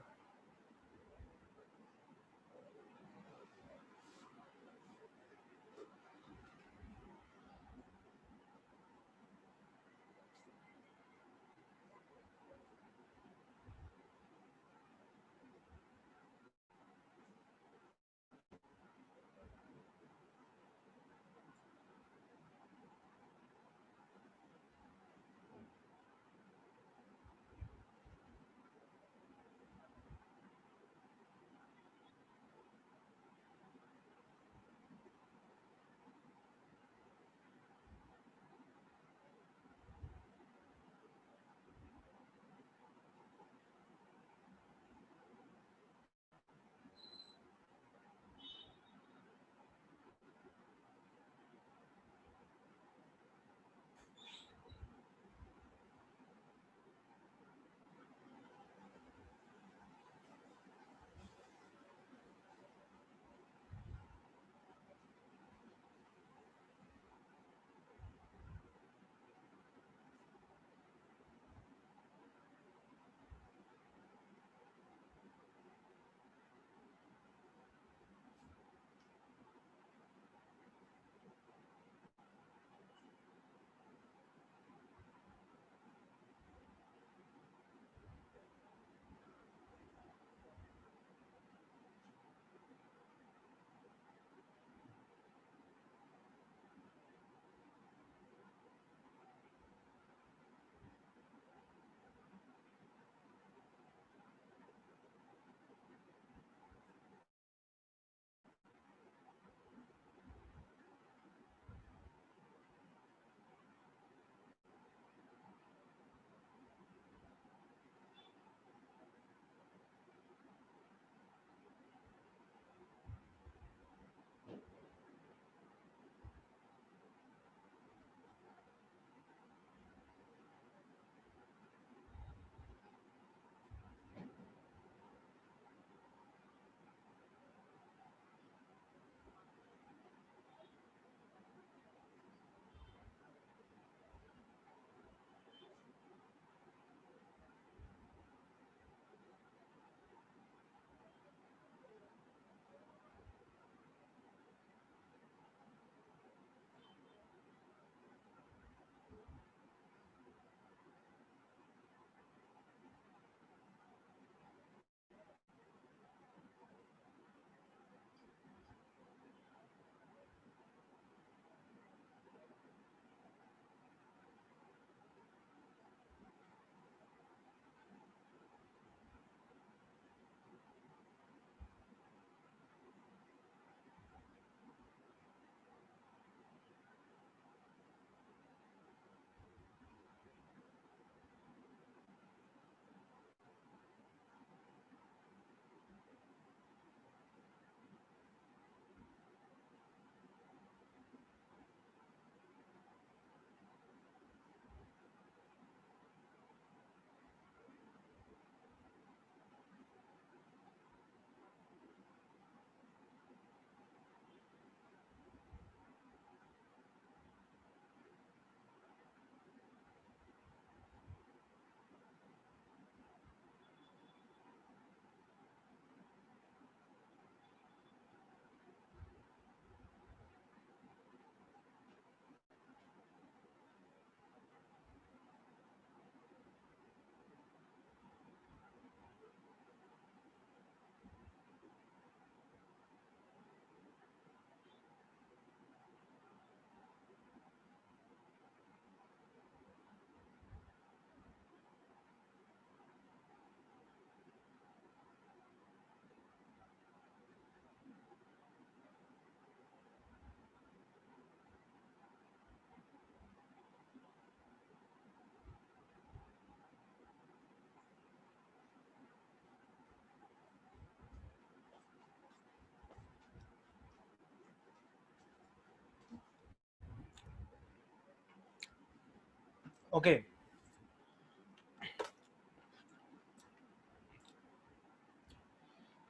S1: Okay.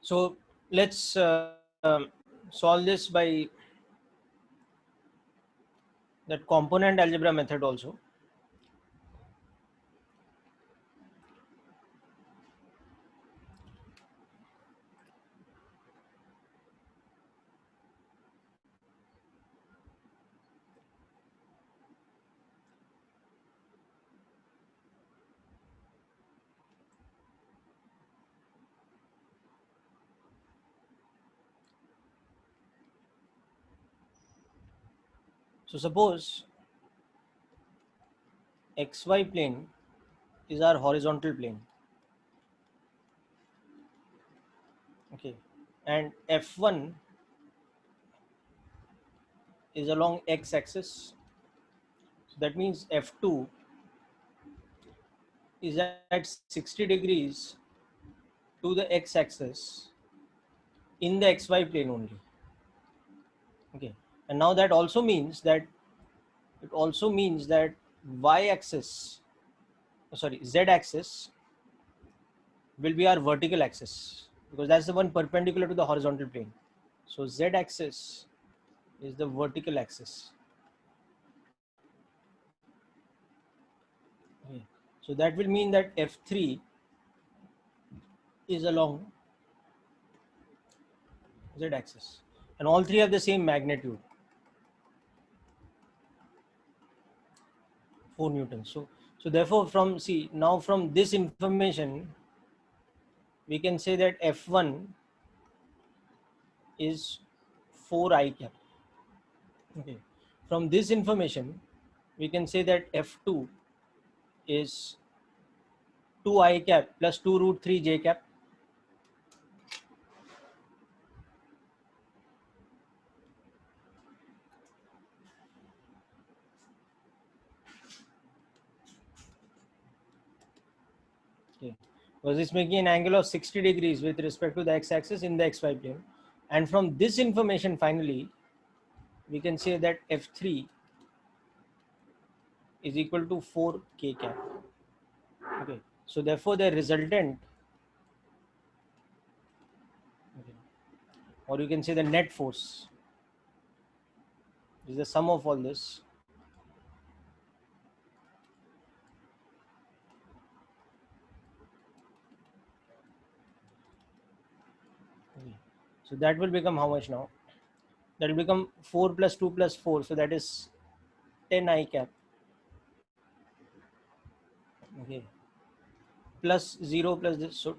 S1: So let's solve this by that component algebra method also. So suppose xy plane is our horizontal plane. Okay. And f1 is along x axis. So that means f2 is at 60 degrees to the x axis in the xy plane only. Okay. And now that also means that y axis, sorry, z axis will be our vertical axis, because that's the one perpendicular to the horizontal plane. So z axis is the vertical axis. Okay. So that will mean that f3 is along z axis, and all three have the same magnitude, 4 newtons. So therefore, from this information we can say that f1 is 4 I cap. Okay. From this information we can say that f2 is 2 I cap plus 2 root 3 j cap. Okay. Because it's making an angle of 60 degrees with respect to the x-axis in the xy plane. And from this information, finally, we can say that f3 is equal to 4 k cap. Okay. So therefore, the resultant, okay, or you can say the net force, is the sum of all this. Okay. So that will become how much now? That will become 4 plus 2 plus 4. So that is 10 I cap. Okay. Plus 0 plus this. So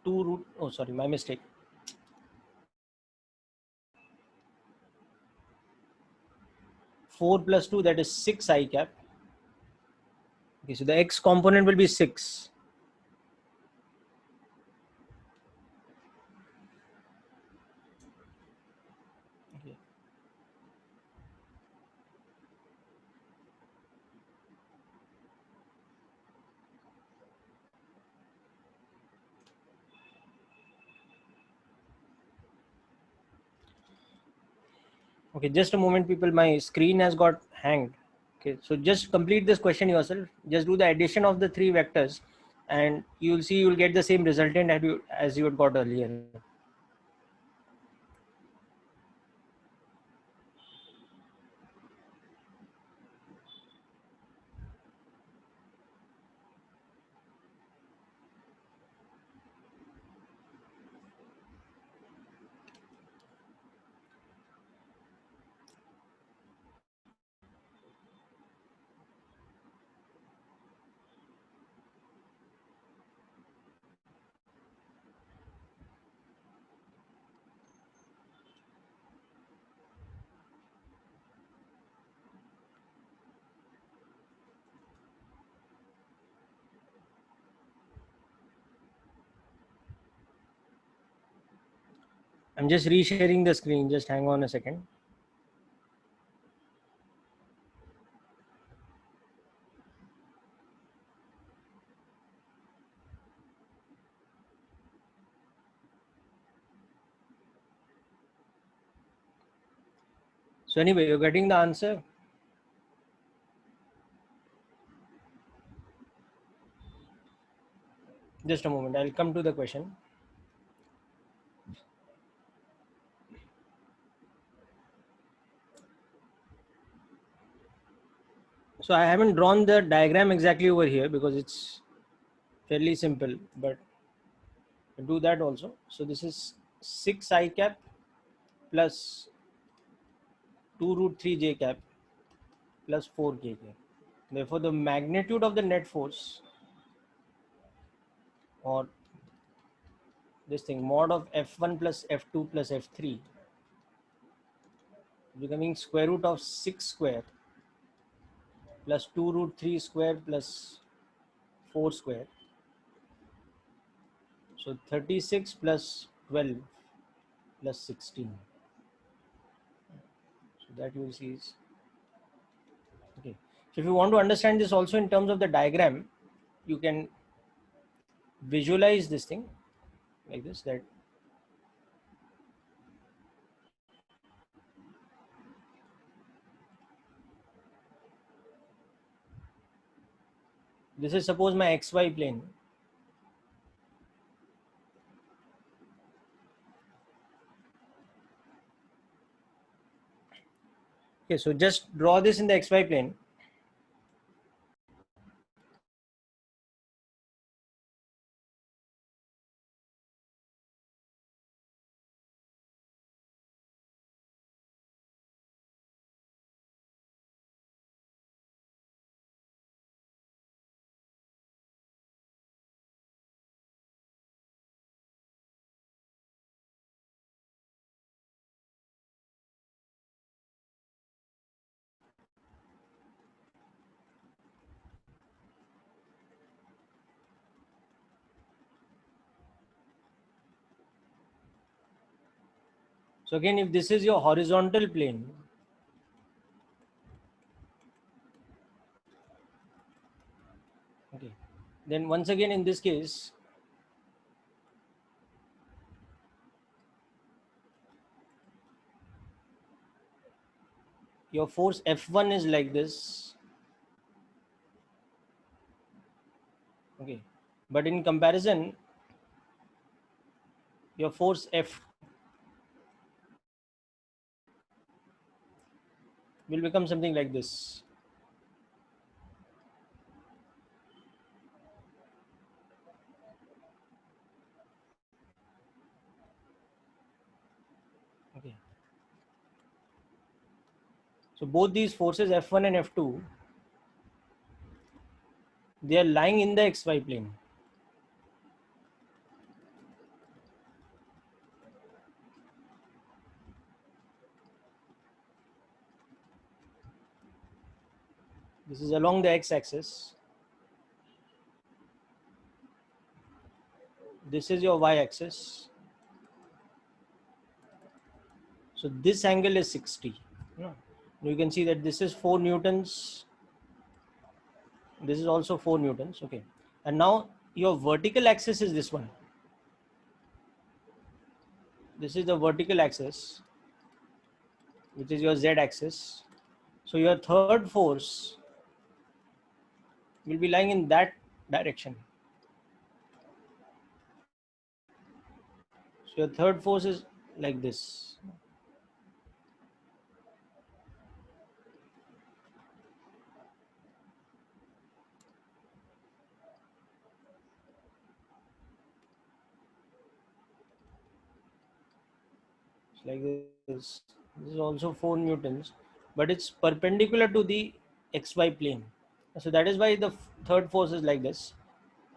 S1: 2 root, oh, sorry, my mistake. 4 plus 2, that is 6 I cap. Okay, so the x component will be 6. Okay. Okay, just a moment, people. My screen has got hanged. Okay, so just complete this question yourself. Just do the addition of the three vectors, and you'll see you'll get the same resultant as you had got earlier. I'm just resharing the screen. Just hang on a second. So anyway, you're getting the answer. Just a moment, I'll come to the question. So I haven't drawn the diagram exactly over here because it's fairly simple, but I'll do that also. So this is 6 I cap plus 2 root 3 j cap plus 4 k cap. Therefore, the magnitude of the net force, or this thing, mod of F1 plus F2 plus F3, becoming square root of 6 square plus 2 root 3 square plus 4 square. So 36 plus 12 plus 16. So that you will see is okay. So if you want to understand this also in terms of the diagram, you can visualize this thing like this, that this is suppose my xy plane. Okay, so just draw this in the xy plane. So again, if this is your horizontal plane, okay, then once again in this case, your force F1 is like this, okay, but in comparison, your force F will become something like this. Okay. So both these forces F1 and F2, they are lying in the xy plane. This is along the x-axis. This is your y-axis. So this angle is 60. No. You can see that this is 4 newtons. This is also 4 newtons. Okay. And now your vertical axis is this one. This is the vertical axis, which is your z-axis. So your third force will be lying in that direction. So your third force is like this. It's like this. This is also 4 newtons, but it's perpendicular to the xy plane. So that is why the third force is like this,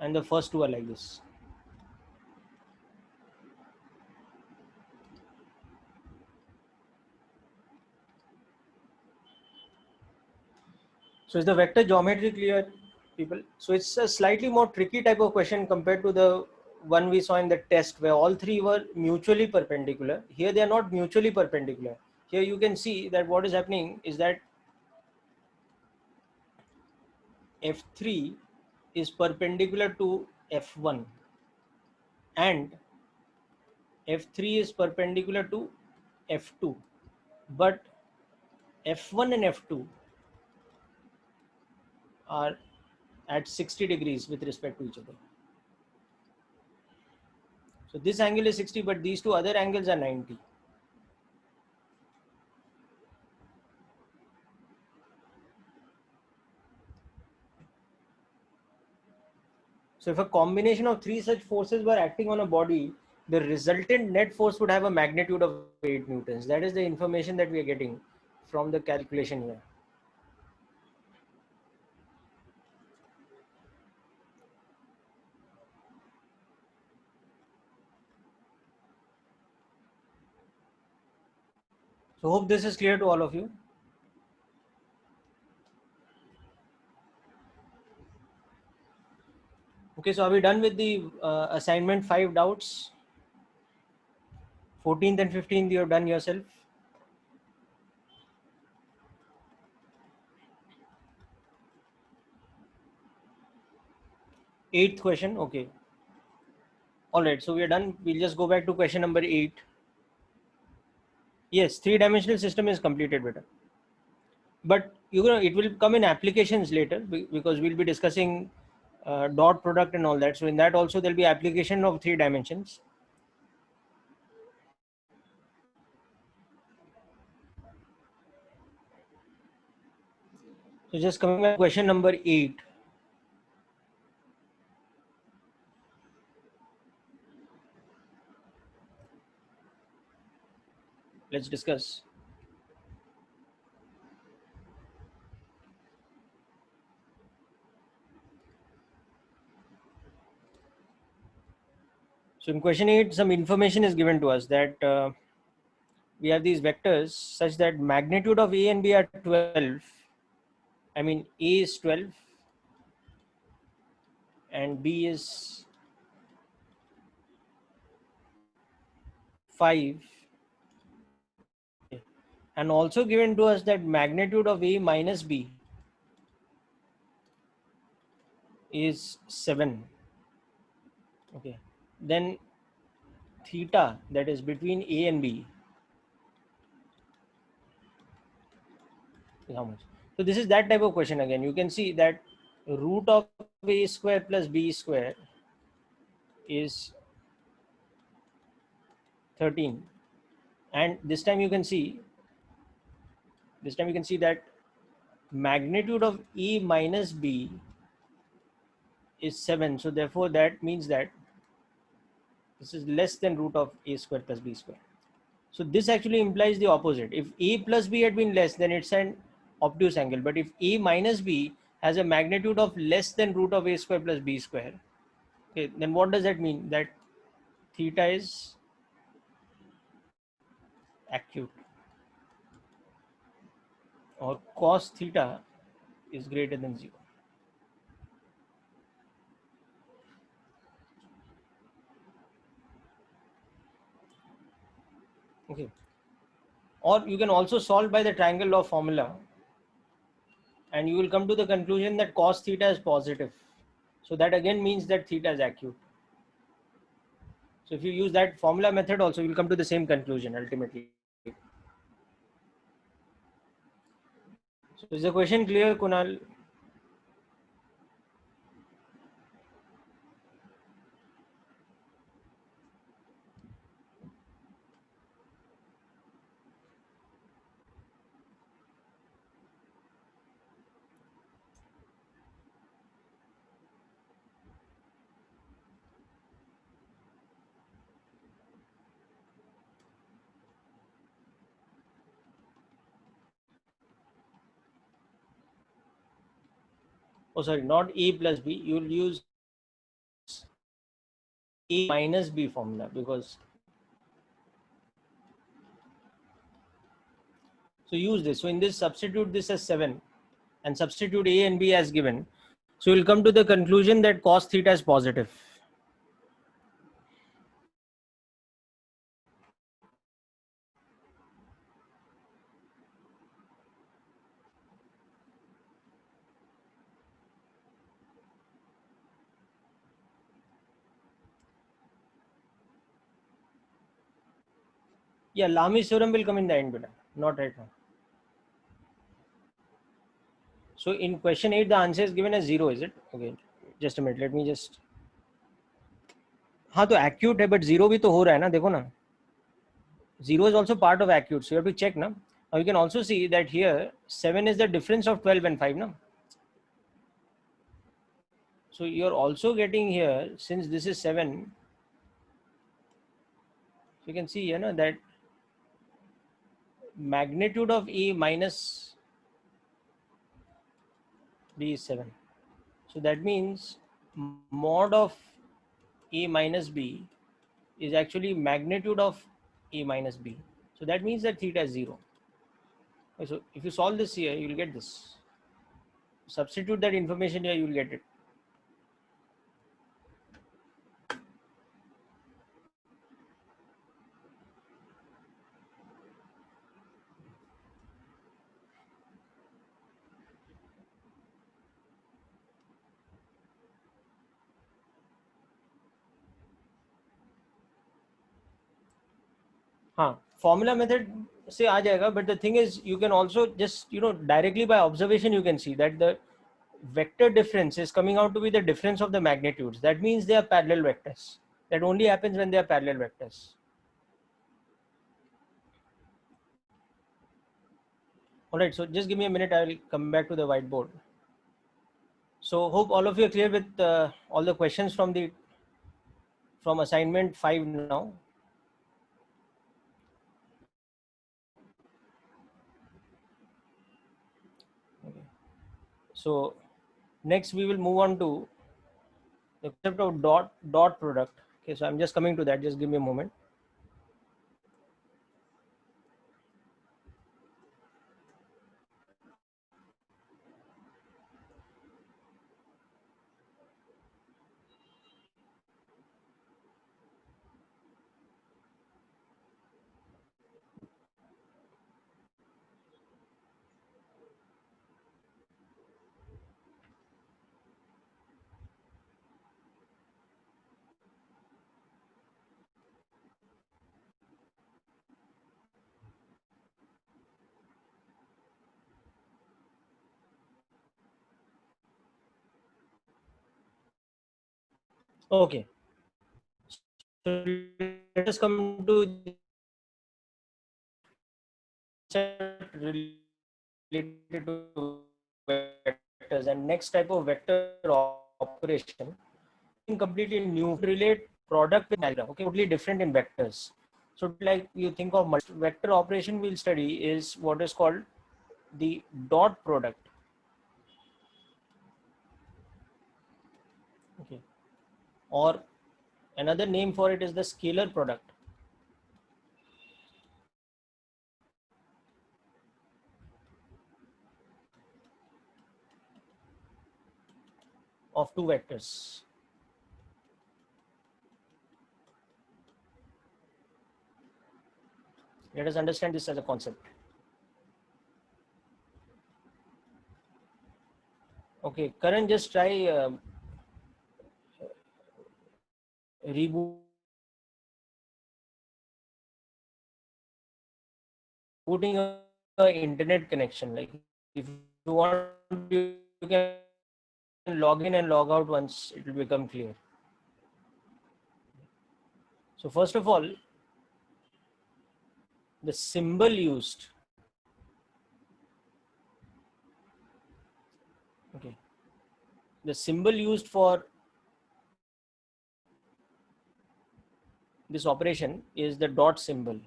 S1: and the first two are like this. So is the vector geometry clear, people? So it's a slightly more tricky type of question compared to the one we saw in the test where all three were mutually perpendicular. Here they are not mutually perpendicular. Here you can see that what is happening is that F3 is perpendicular to F1 and F3 is perpendicular to F2, but F1 and F2 are at 60 degrees with respect to each other. So this angle is 60, but these two other angles are 90. So if a combination of three such forces were acting on a body, the resultant net force would have a magnitude of 8 newtons. That is the information that we are getting from the calculation here. So hope this is clear to all of you. Okay, so are we done with the assignment 5 doubts? 14th and 15th you have done yourself. 8th question, okay. All right, so we are done. We'll just go back to question number 8. Yes, three-dimensional system is completed, better. But it will come in applications later because we'll be discussing dot product and all that. So in that also there'll be application of 3 dimensions. So just coming back to question number 8. Let's discuss. So in question 8, some information is given to us that we have these vectors such that magnitude of A and B are 12. I mean, A is 12 and B is 5. And also given to us that magnitude of A minus B is 7. Okay. Then theta, that is between A and B, is how much? So this is that type of question again. You can see that root of A square plus B square is 13. And this time you can see that magnitude of A minus B is 7. So therefore that means that this is less than root of A square plus B square. So this actually implies the opposite. If A plus B had been less, then it's an obtuse angle. But if A minus B has a magnitude of less than root of A square plus B square, okay, then what does that mean? That theta is acute, or cos theta is greater than 0. Okay. Or you can also solve by the triangle law formula, and you will come to the conclusion that cos theta is positive. So that again means that theta is acute. So if you use that formula method also, you will come to the same conclusion ultimately. So is the question clear, Kunal? Oh, sorry, not A plus B. You will use A minus B formula because. So use this. So in this, substitute this as 7 and substitute A and B as given. So you'll come to the conclusion that cos theta is positive. Yeah, Lami's theorem will come in the end, but not right now. So in question 8, the answer is given as 0, is it? Okay, just a minute. Let me just. हाँ तो acute है, but zero भी तो हो रहा है ना, देखो ना, zero is also part of acute, so you have to check ना. Now you can also see that here 7 is the difference of 12 and 5 ना. So you're also getting here, since this is 7, you can see here na, that magnitude of A minus B is 7. So that means mod of A minus B is actually magnitude of A minus B. So that means that theta is 0. So if you solve this here, you will get this. Substitute that information here, you will get it. हाँ, formula method से आ जाएगा, but the thing is you can also just directly by observation you can see that the vector difference is coming out to be the difference of the magnitudes. That means they are parallel vectors. That only happens when they are parallel vectors. All right, so just give me a minute. I will come back to the whiteboard. So hope all of you are clear with all the questions from assignment 5 now. Okay. So next we will move on to the concept of dot product. Okay, so I'm just coming to that. Just give me a moment. Okay. So let us come to related to vectors, and next type of vector operation completely new, relate product with diagram. Okay, totally different in vectors. So like you think of vector operation we'll study is what is called the dot product. Okay, or another name for it is the scalar product of two vectors. Let us understand this as a concept. Okay, Karan, just try rebooting your internet connection. Like if you want, you can log in and log out once it will become clear. So first of all, the symbol used. Okay, the symbol used for this operation is the dot symbol.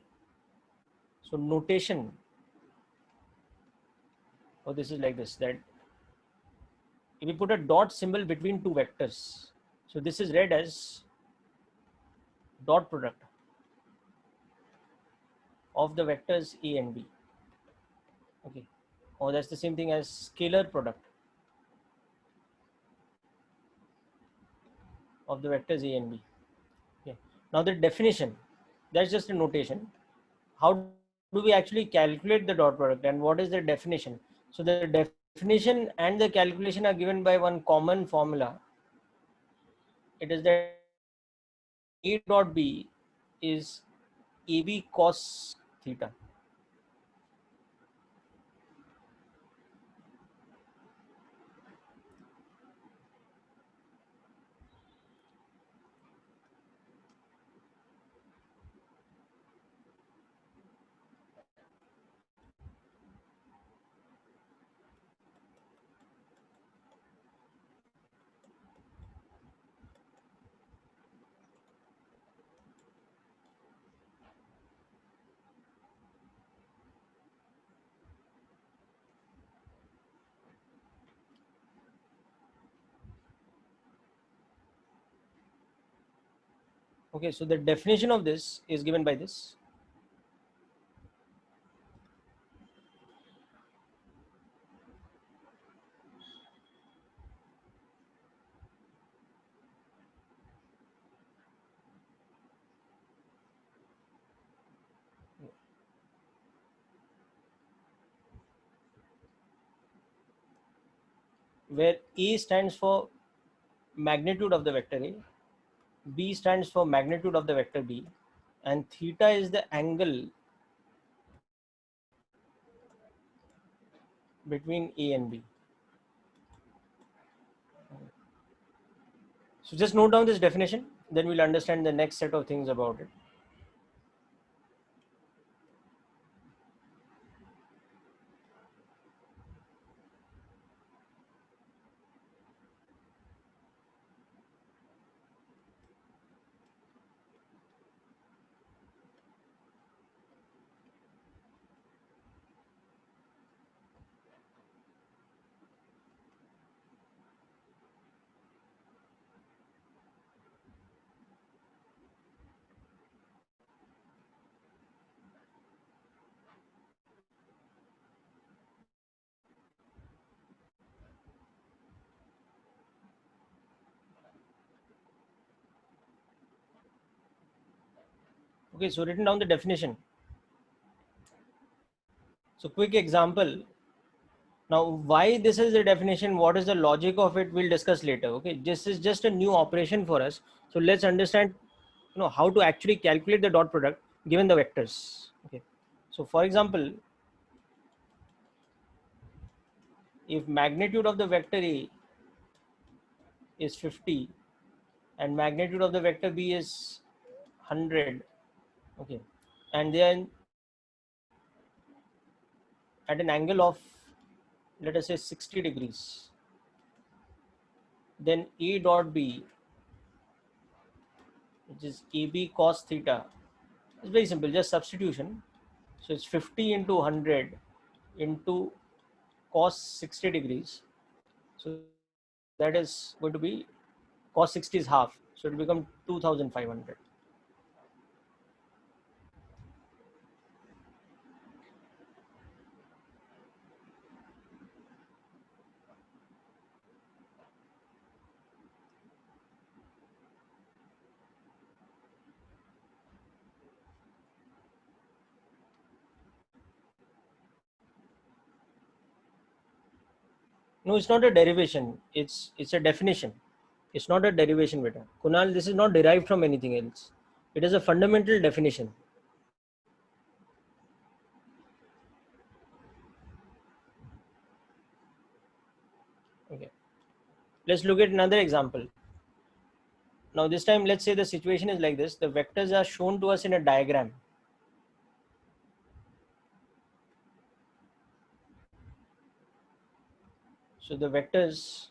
S1: So notation, or this is like this, that if we put a dot symbol between two vectors, so this is read as dot product of the vectors A and B. Okay, or that's the same thing as scalar product of the vectors A and B. Okay, now the definition, that's just a notation. How do we actually calculate the dot product and what is the definition? So the definition and the calculation are given by one common formula. It is that A dot B is AB cos theta. Okay, so the definition of this is given by this. Where A stands for magnitude of the vector A, B stands for magnitude of the vector B, and theta is the angle between A and B. So just note down this definition, then we'll understand the next set of things about it. Okay, so written down the definition. So quick example. Now, why this is the definition, what is the logic of it, we'll discuss later. Okay, this is just a new operation for us. So let's understand, how to actually calculate the dot product given the vectors. Okay, so for example, if magnitude of the vector A is 50 and magnitude of the vector B is 100, okay, and then at an angle of, let us say, 60 degrees, then A dot B, which is AB cos theta, it's very simple, just substitution. So it's 50 into 100 into cos 60 degrees. So that is going to be, cos 60 is half, so it will become 2500. No, it's not a derivation. It's a definition. It's not a derivation, beta. Kunal, this is not derived from anything else. It is a fundamental definition. Okay. Let's look at another example. Now this time, let's say the situation is like this. The vectors are shown to us in a diagram. So the vectors,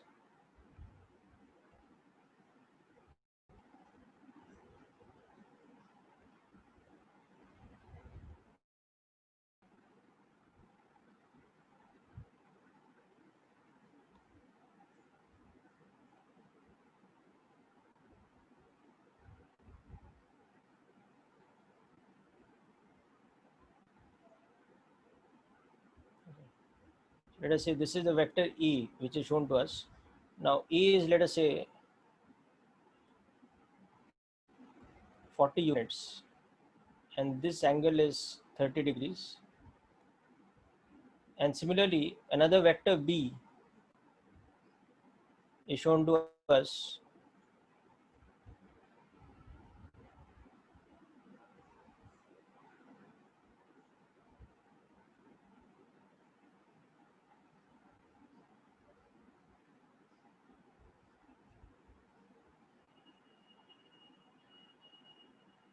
S1: let us say this is the vector E, which is shown to us. Now E is, let us say, 40 units, and this angle is 30 degrees. And similarly, another vector B is shown to us.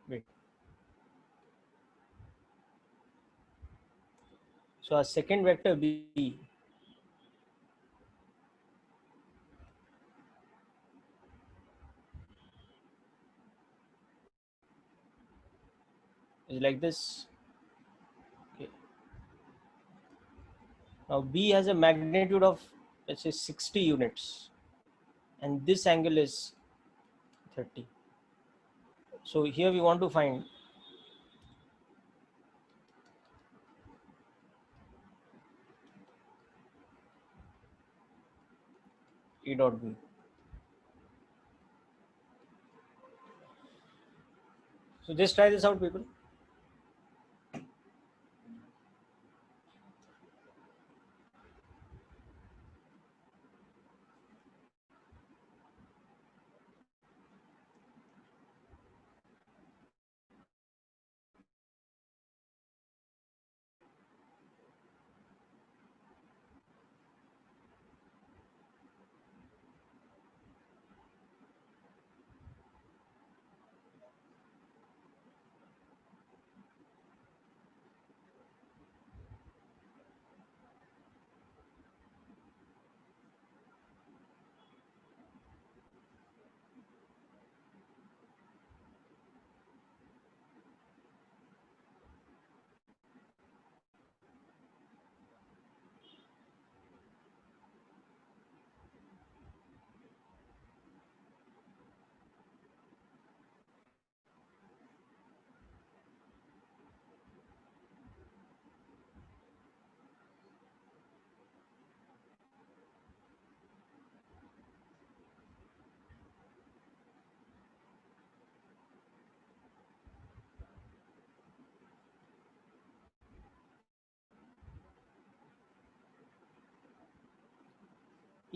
S1: Wait. So our second vector B is like this. Okay. Now B has a magnitude of, let's say, 60 units, and this angle is 30. So here we want to find E dot B. So just try this out, people.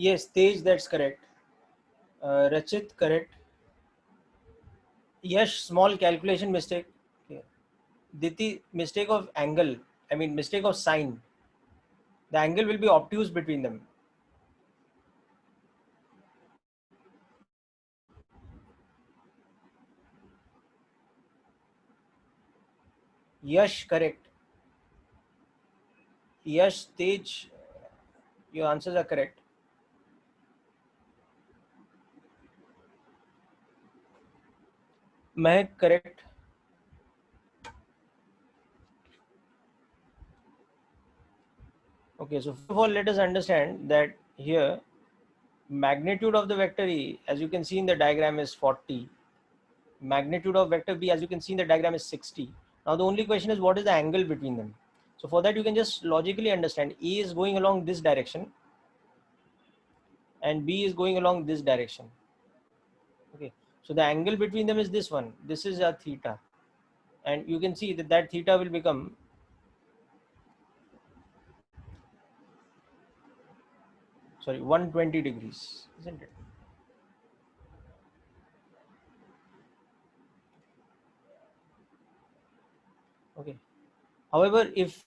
S1: Yes, Tej, that's correct. Rachit, correct. Yash, small calculation mistake. Okay. Diti, mistake of angle. I mean, mistake of sign. The angle will be obtuse between them. Yash, correct. Yash, Tej, your answers are correct. Mehak, correct. Okay, so first of all, let us understand that here magnitude of the vector E, as you can see in the diagram, is 40. Magnitude of vector B, as you can see in the diagram, is 60. Now the only question is what is the angle between them. So for that you can just logically understand E is going along this direction and B is going along this direction. Okay, so the angle between them is this one. This is a theta, and you can see that that theta will become, sorry, 120 degrees, isn't it? Okay. However, if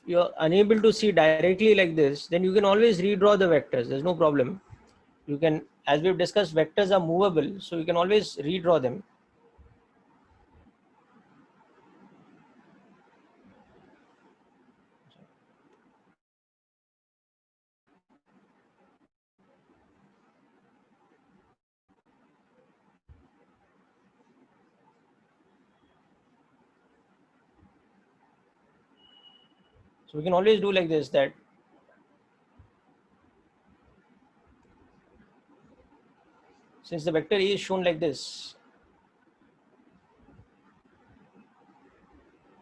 S1: you're unable to see directly like this, then you can always redraw the vectors. There's no problem. You can, as we've discussed, vectors are movable, so you can always redraw them. So we can always do like this, that since the vector A is shown like this,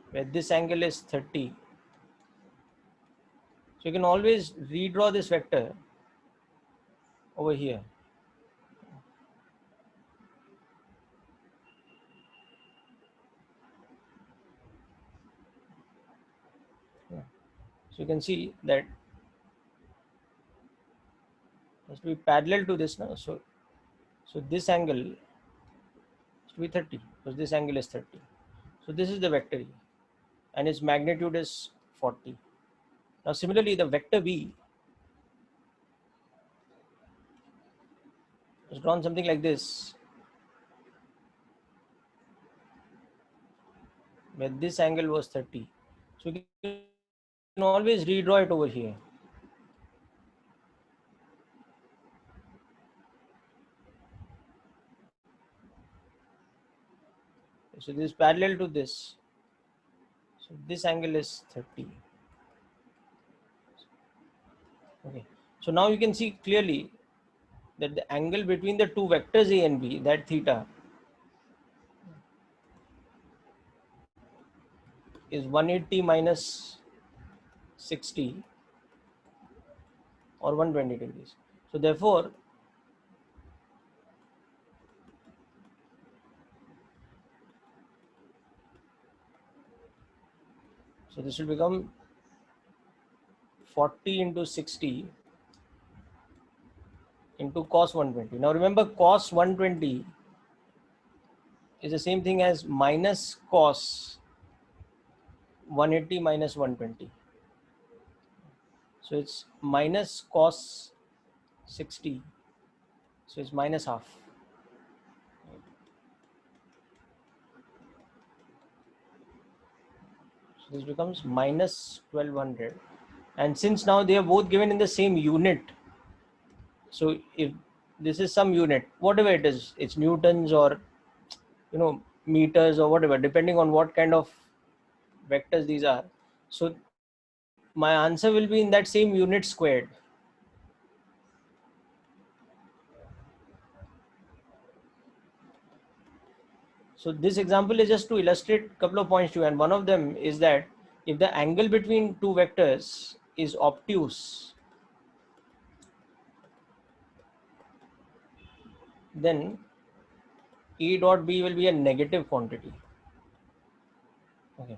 S1: where this angle is 30, so you can always redraw this vector over here. Yeah. So you can see that has to be parallel to this now. So this angle has to be 30 because this angle is 30. So this is the vector E, and its magnitude is 40. Now similarly, the vector B is drawn something like this, where this angle was 30. So you can always redraw it over here. So this is parallel to this. So this angle is 30. Okay. So now you can see clearly that the angle between the two vectors A and B, that theta, is 180 minus 60 or 120 degrees. So therefore, so this will become 40 into 60 into cos 120. Now remember, cos 120 is the same thing as minus cos 180 minus 120. So it's minus cos 60. So it's minus half. So this becomes minus 1200. And since now they are both given in the same unit, so if this is some unit, whatever it is, it's newtons or meters or whatever, depending on what kind of vectors these are. So my answer will be in that same unit squared. So this example is just to illustrate a couple of points to you, and one of them is that if the angle between two vectors is obtuse, then E dot B will be a negative quantity. Okay.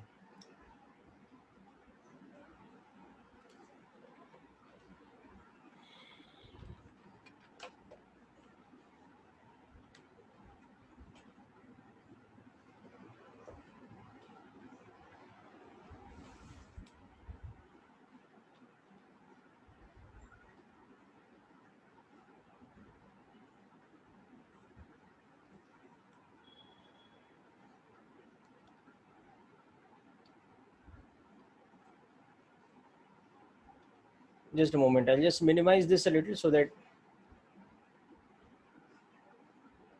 S1: Just a moment. I'll just minimize this a little so that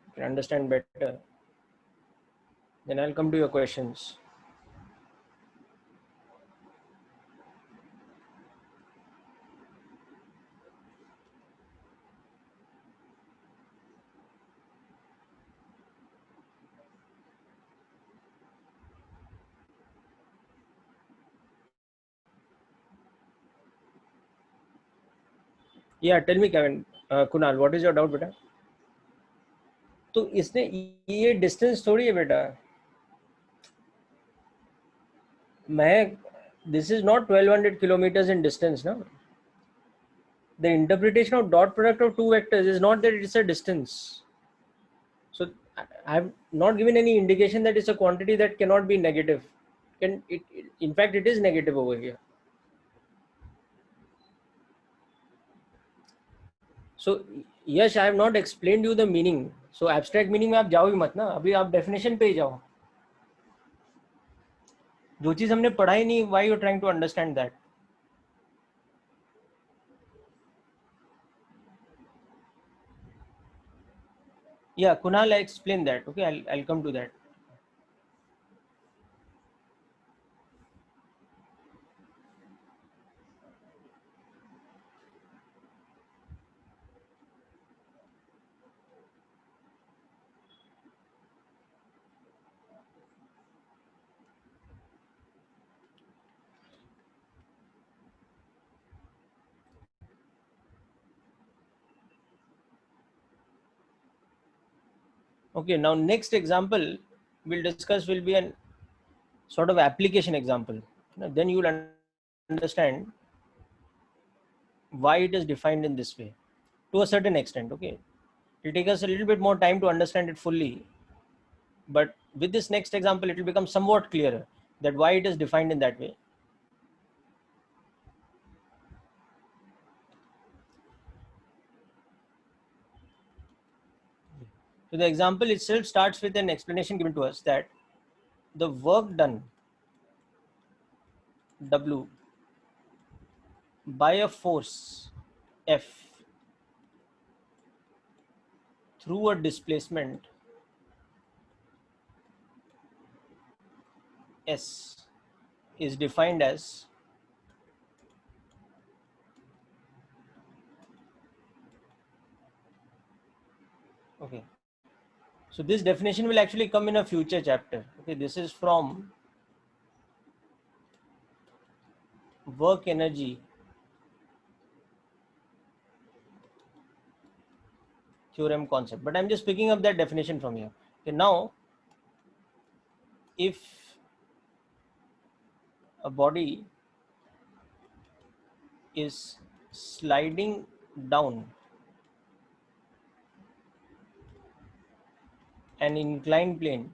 S1: you can understand better. Then I'll come to your questions. Yeah, tell me, Kevin. Kunal, what is your doubt, बेटा? तो इसने ये distance थोड़ी है बेटा. मैं this is not 1200 kilometers in distance, no? The interpretation of dot product of two vectors is not that it's a distance. So I have not given any indication that it's a quantity that cannot be negative. In fact, it is negative over here. So yes, I have not explained you the meaning. So abstract meaning में आप जाओ ही मत ना, अभी आप definition पे ही जाओ. जो चीज हमने पढ़ा ही नहीं, why you are trying to understand that? Yeah, Kunal, I explained that. Okay, I'll come to that. Okay, now next example we'll discuss will be an sort of application example. Then you will understand why it is defined in this way to a certain extent. Okay, it will take us a little bit more time to understand it fully, but with this next example it will become somewhat clearer that why it is defined in that way. So the example itself starts with an explanation given to us that the work done W by a force F through a displacement S is defined as okay. So this definition will actually come in a future chapter. Okay, this is from work energy theorem concept, but I'm just picking up that definition from here. Okay, now if a body is sliding down an inclined plane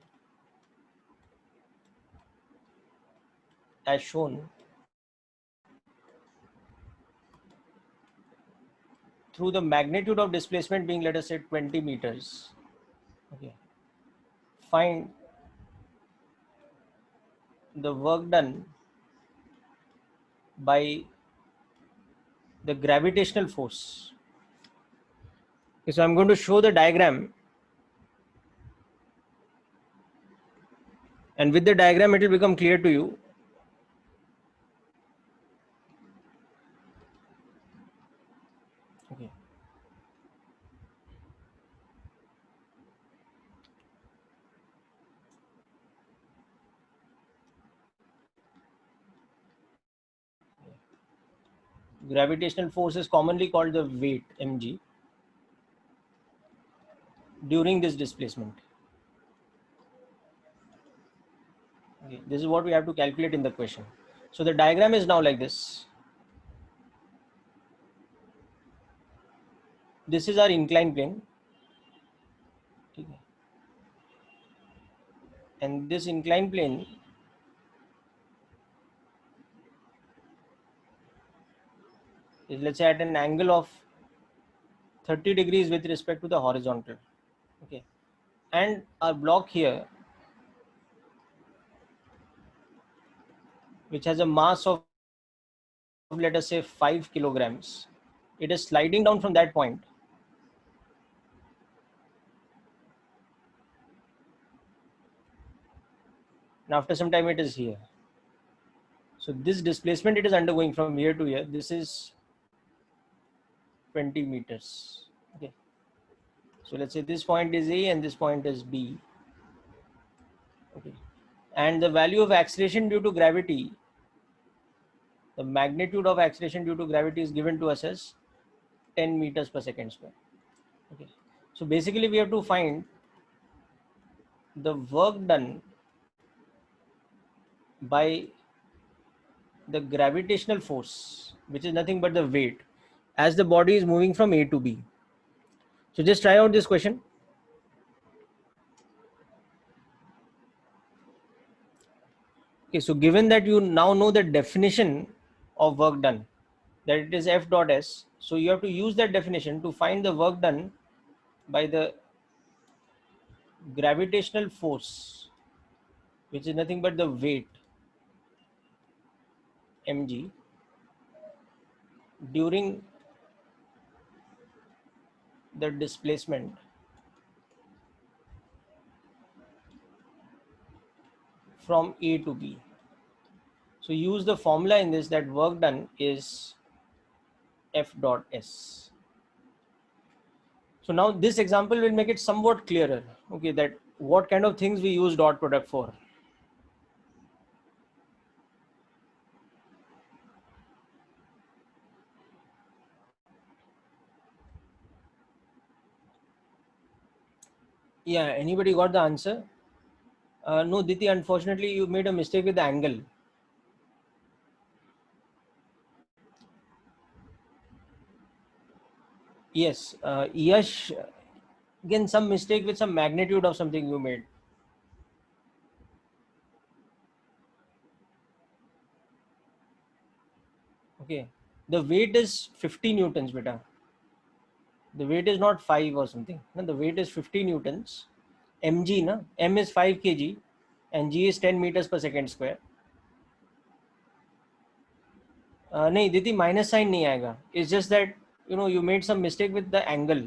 S1: as shown through the magnitude of displacement being, let us say, 20 meters. Okay. Find the work done by the gravitational force. Okay, so I'm going to show the diagram, and with the diagram it will become clear to you. Okay. Gravitational force is commonly called the weight, mg, during this displacement. Okay. This is what we have to calculate in the question. So the diagram is now like this. This is our inclined plane. Okay. And this inclined plane is, let's say, at an angle of 30 degrees with respect to the horizontal. Okay. And our block here, which has a mass of, let us say, 5 kilograms, it is sliding down from that point. And after some time it is here. So this displacement it is undergoing from here to here, this is 20 meters. Okay. So let's say this point is A and this point is B. Okay. And the value of acceleration due to gravity, the magnitude of acceleration due to gravity is given to us as 10 meters per second square. Okay. So basically we have to find the work done by the gravitational force, which is nothing but the weight, as the body is moving from A to B. So just try out this question. Okay, so given that you now know the definition of work done, that it is F dot S, so you have to use that definition to find the work done by the gravitational force, which is nothing but the weight, mg, during the displacement from A to B. So use the formula in this, that work done is F dot S. So now this example will make it somewhat clearer, okay, that what kind of things we use dot product for. Yeah, anybody got the answer? No, Diti, unfortunately you made a mistake with the angle. Yes, Yash, again some mistake with some magnitude of something you made. Okay, the weight is 50 newtons, beta. The weight is not 5 or something. No, the weight is 50 newtons. Mg, na? M is 5 kg and G is 10 meters per second square. नहीं दीदी minus sign नहीं आएगा. It's just that you made some mistake with the angle.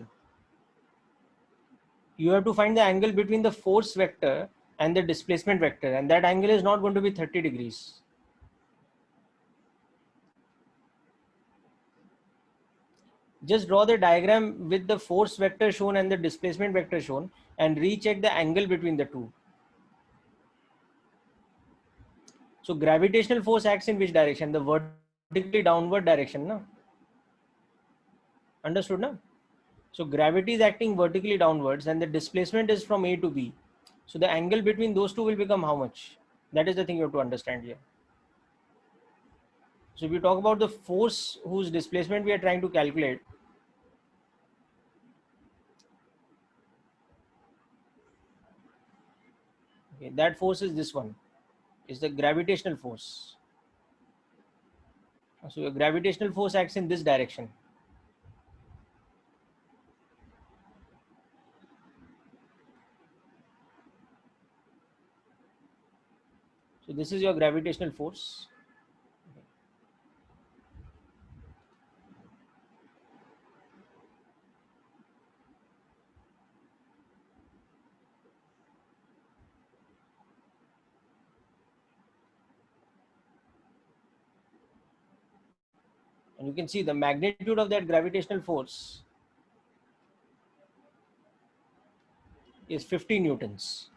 S1: You have to find the angle between the force vector and the displacement vector, and that angle is not going to be 30 degrees. Just draw the diagram with the force vector shown and the displacement vector shown and recheck the angle between the two. So gravitational force acts in which direction? The vertical vertically downward direction, na? Understood, na? So gravity is acting vertically downwards and the displacement is from A to B. So the angle between those two will become how much? That is the thing you have to understand here. So if you talk about the force whose displacement we are trying to calculate, okay, that force is this one, is the gravitational force. So your gravitational force acts in this direction. So this is your gravitational force. And you can see the magnitude of that gravitational force is 50 newtons.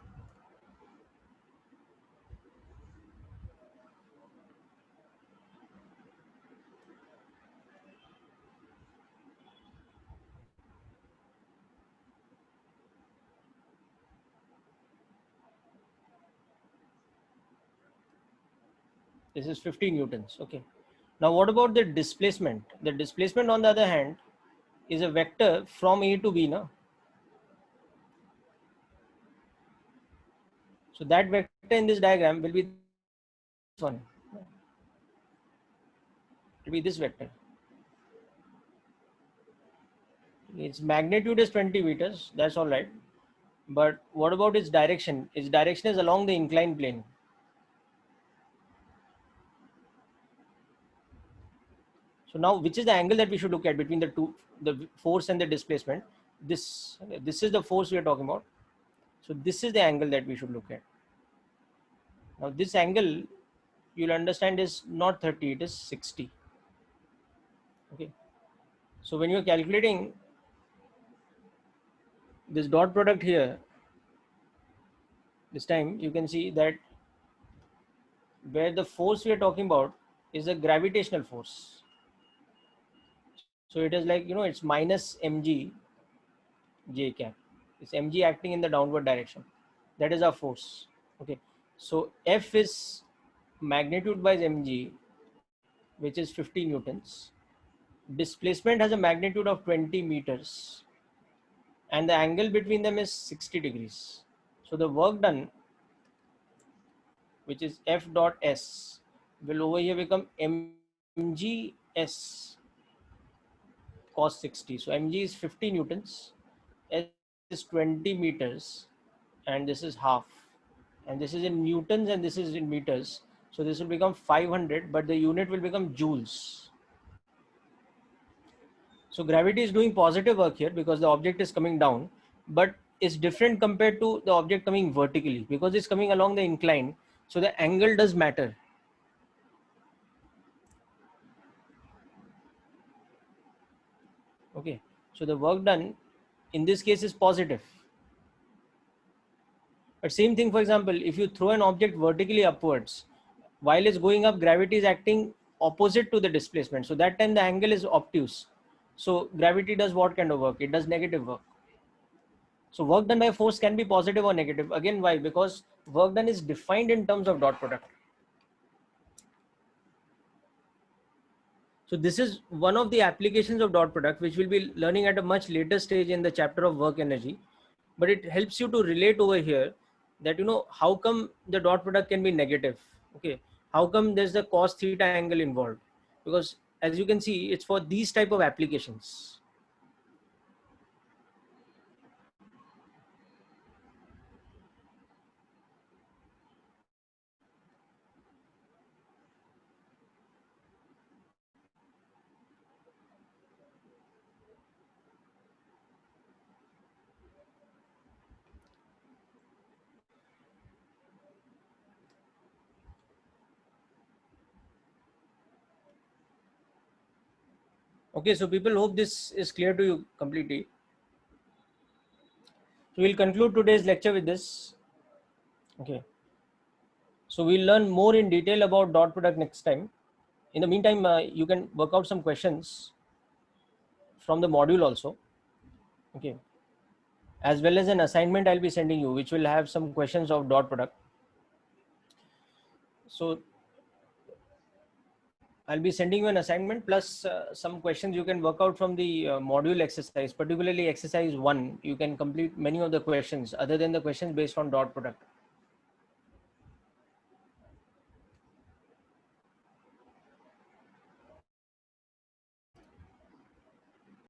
S1: This is 50 newtons. Okay. Now what about the displacement? The displacement on the other hand is a vector from A to B. No? So that vector in this diagram will be this one. It will be this vector. Its magnitude is 20 meters. That's all right. But what about its direction? Its direction is along the inclined plane. So now, which is the angle that we should look at between the two, the force and the displacement? This is the force we are talking about. So this is the angle that we should look at. Now this angle, you'll understand, is not 30, it is 60. Okay. So when you're calculating this dot product here, this time you can see that where the force we are talking about is a gravitational force. So it is like, it's minus mg j cap. It's mg acting in the downward direction. That is our force. Okay. So F is magnitude by mg, which is 50 newtons. Displacement has a magnitude of 20 meters. And the angle between them is 60 degrees. So the work done, which is F dot S, will over here become mgs cos 60. So mg is 50 newtons, S is 20 meters, and this is half. And this is in newtons and this is in meters. So this will become 500, but the unit will become joules. So gravity is doing positive work here because the object is coming down, but it's different compared to the object coming vertically because it's coming along the incline. So the angle does matter. Okay. So the work done in this case is positive. But same thing, for example, if you throw an object vertically upwards, while it's going up, gravity is acting opposite to the displacement. So that time the angle is obtuse. So gravity does what kind of work? It does negative work. So work done by force can be positive or negative. Again, why? Because work done is defined in terms of dot product. So this is one of the applications of dot product, which we'll be learning at a much later stage in the chapter of work energy. But it helps you to relate over here that, how come the dot product can be negative? Okay. How come there's the cos theta angle involved? Because as you can see, it's for these type of applications. Okay, so people, hope this is clear to you completely. So we'll conclude today's lecture with this. Okay. So we'll learn more in detail about dot product next time. In the meantime, you can work out some questions from the module also. Okay, as well as an assignment I'll be sending you, which will have some questions of dot product. So I'll be sending you an assignment plus some questions you can work out from the module exercise, particularly exercise 1. You can complete many of the questions other than the questions based on dot product.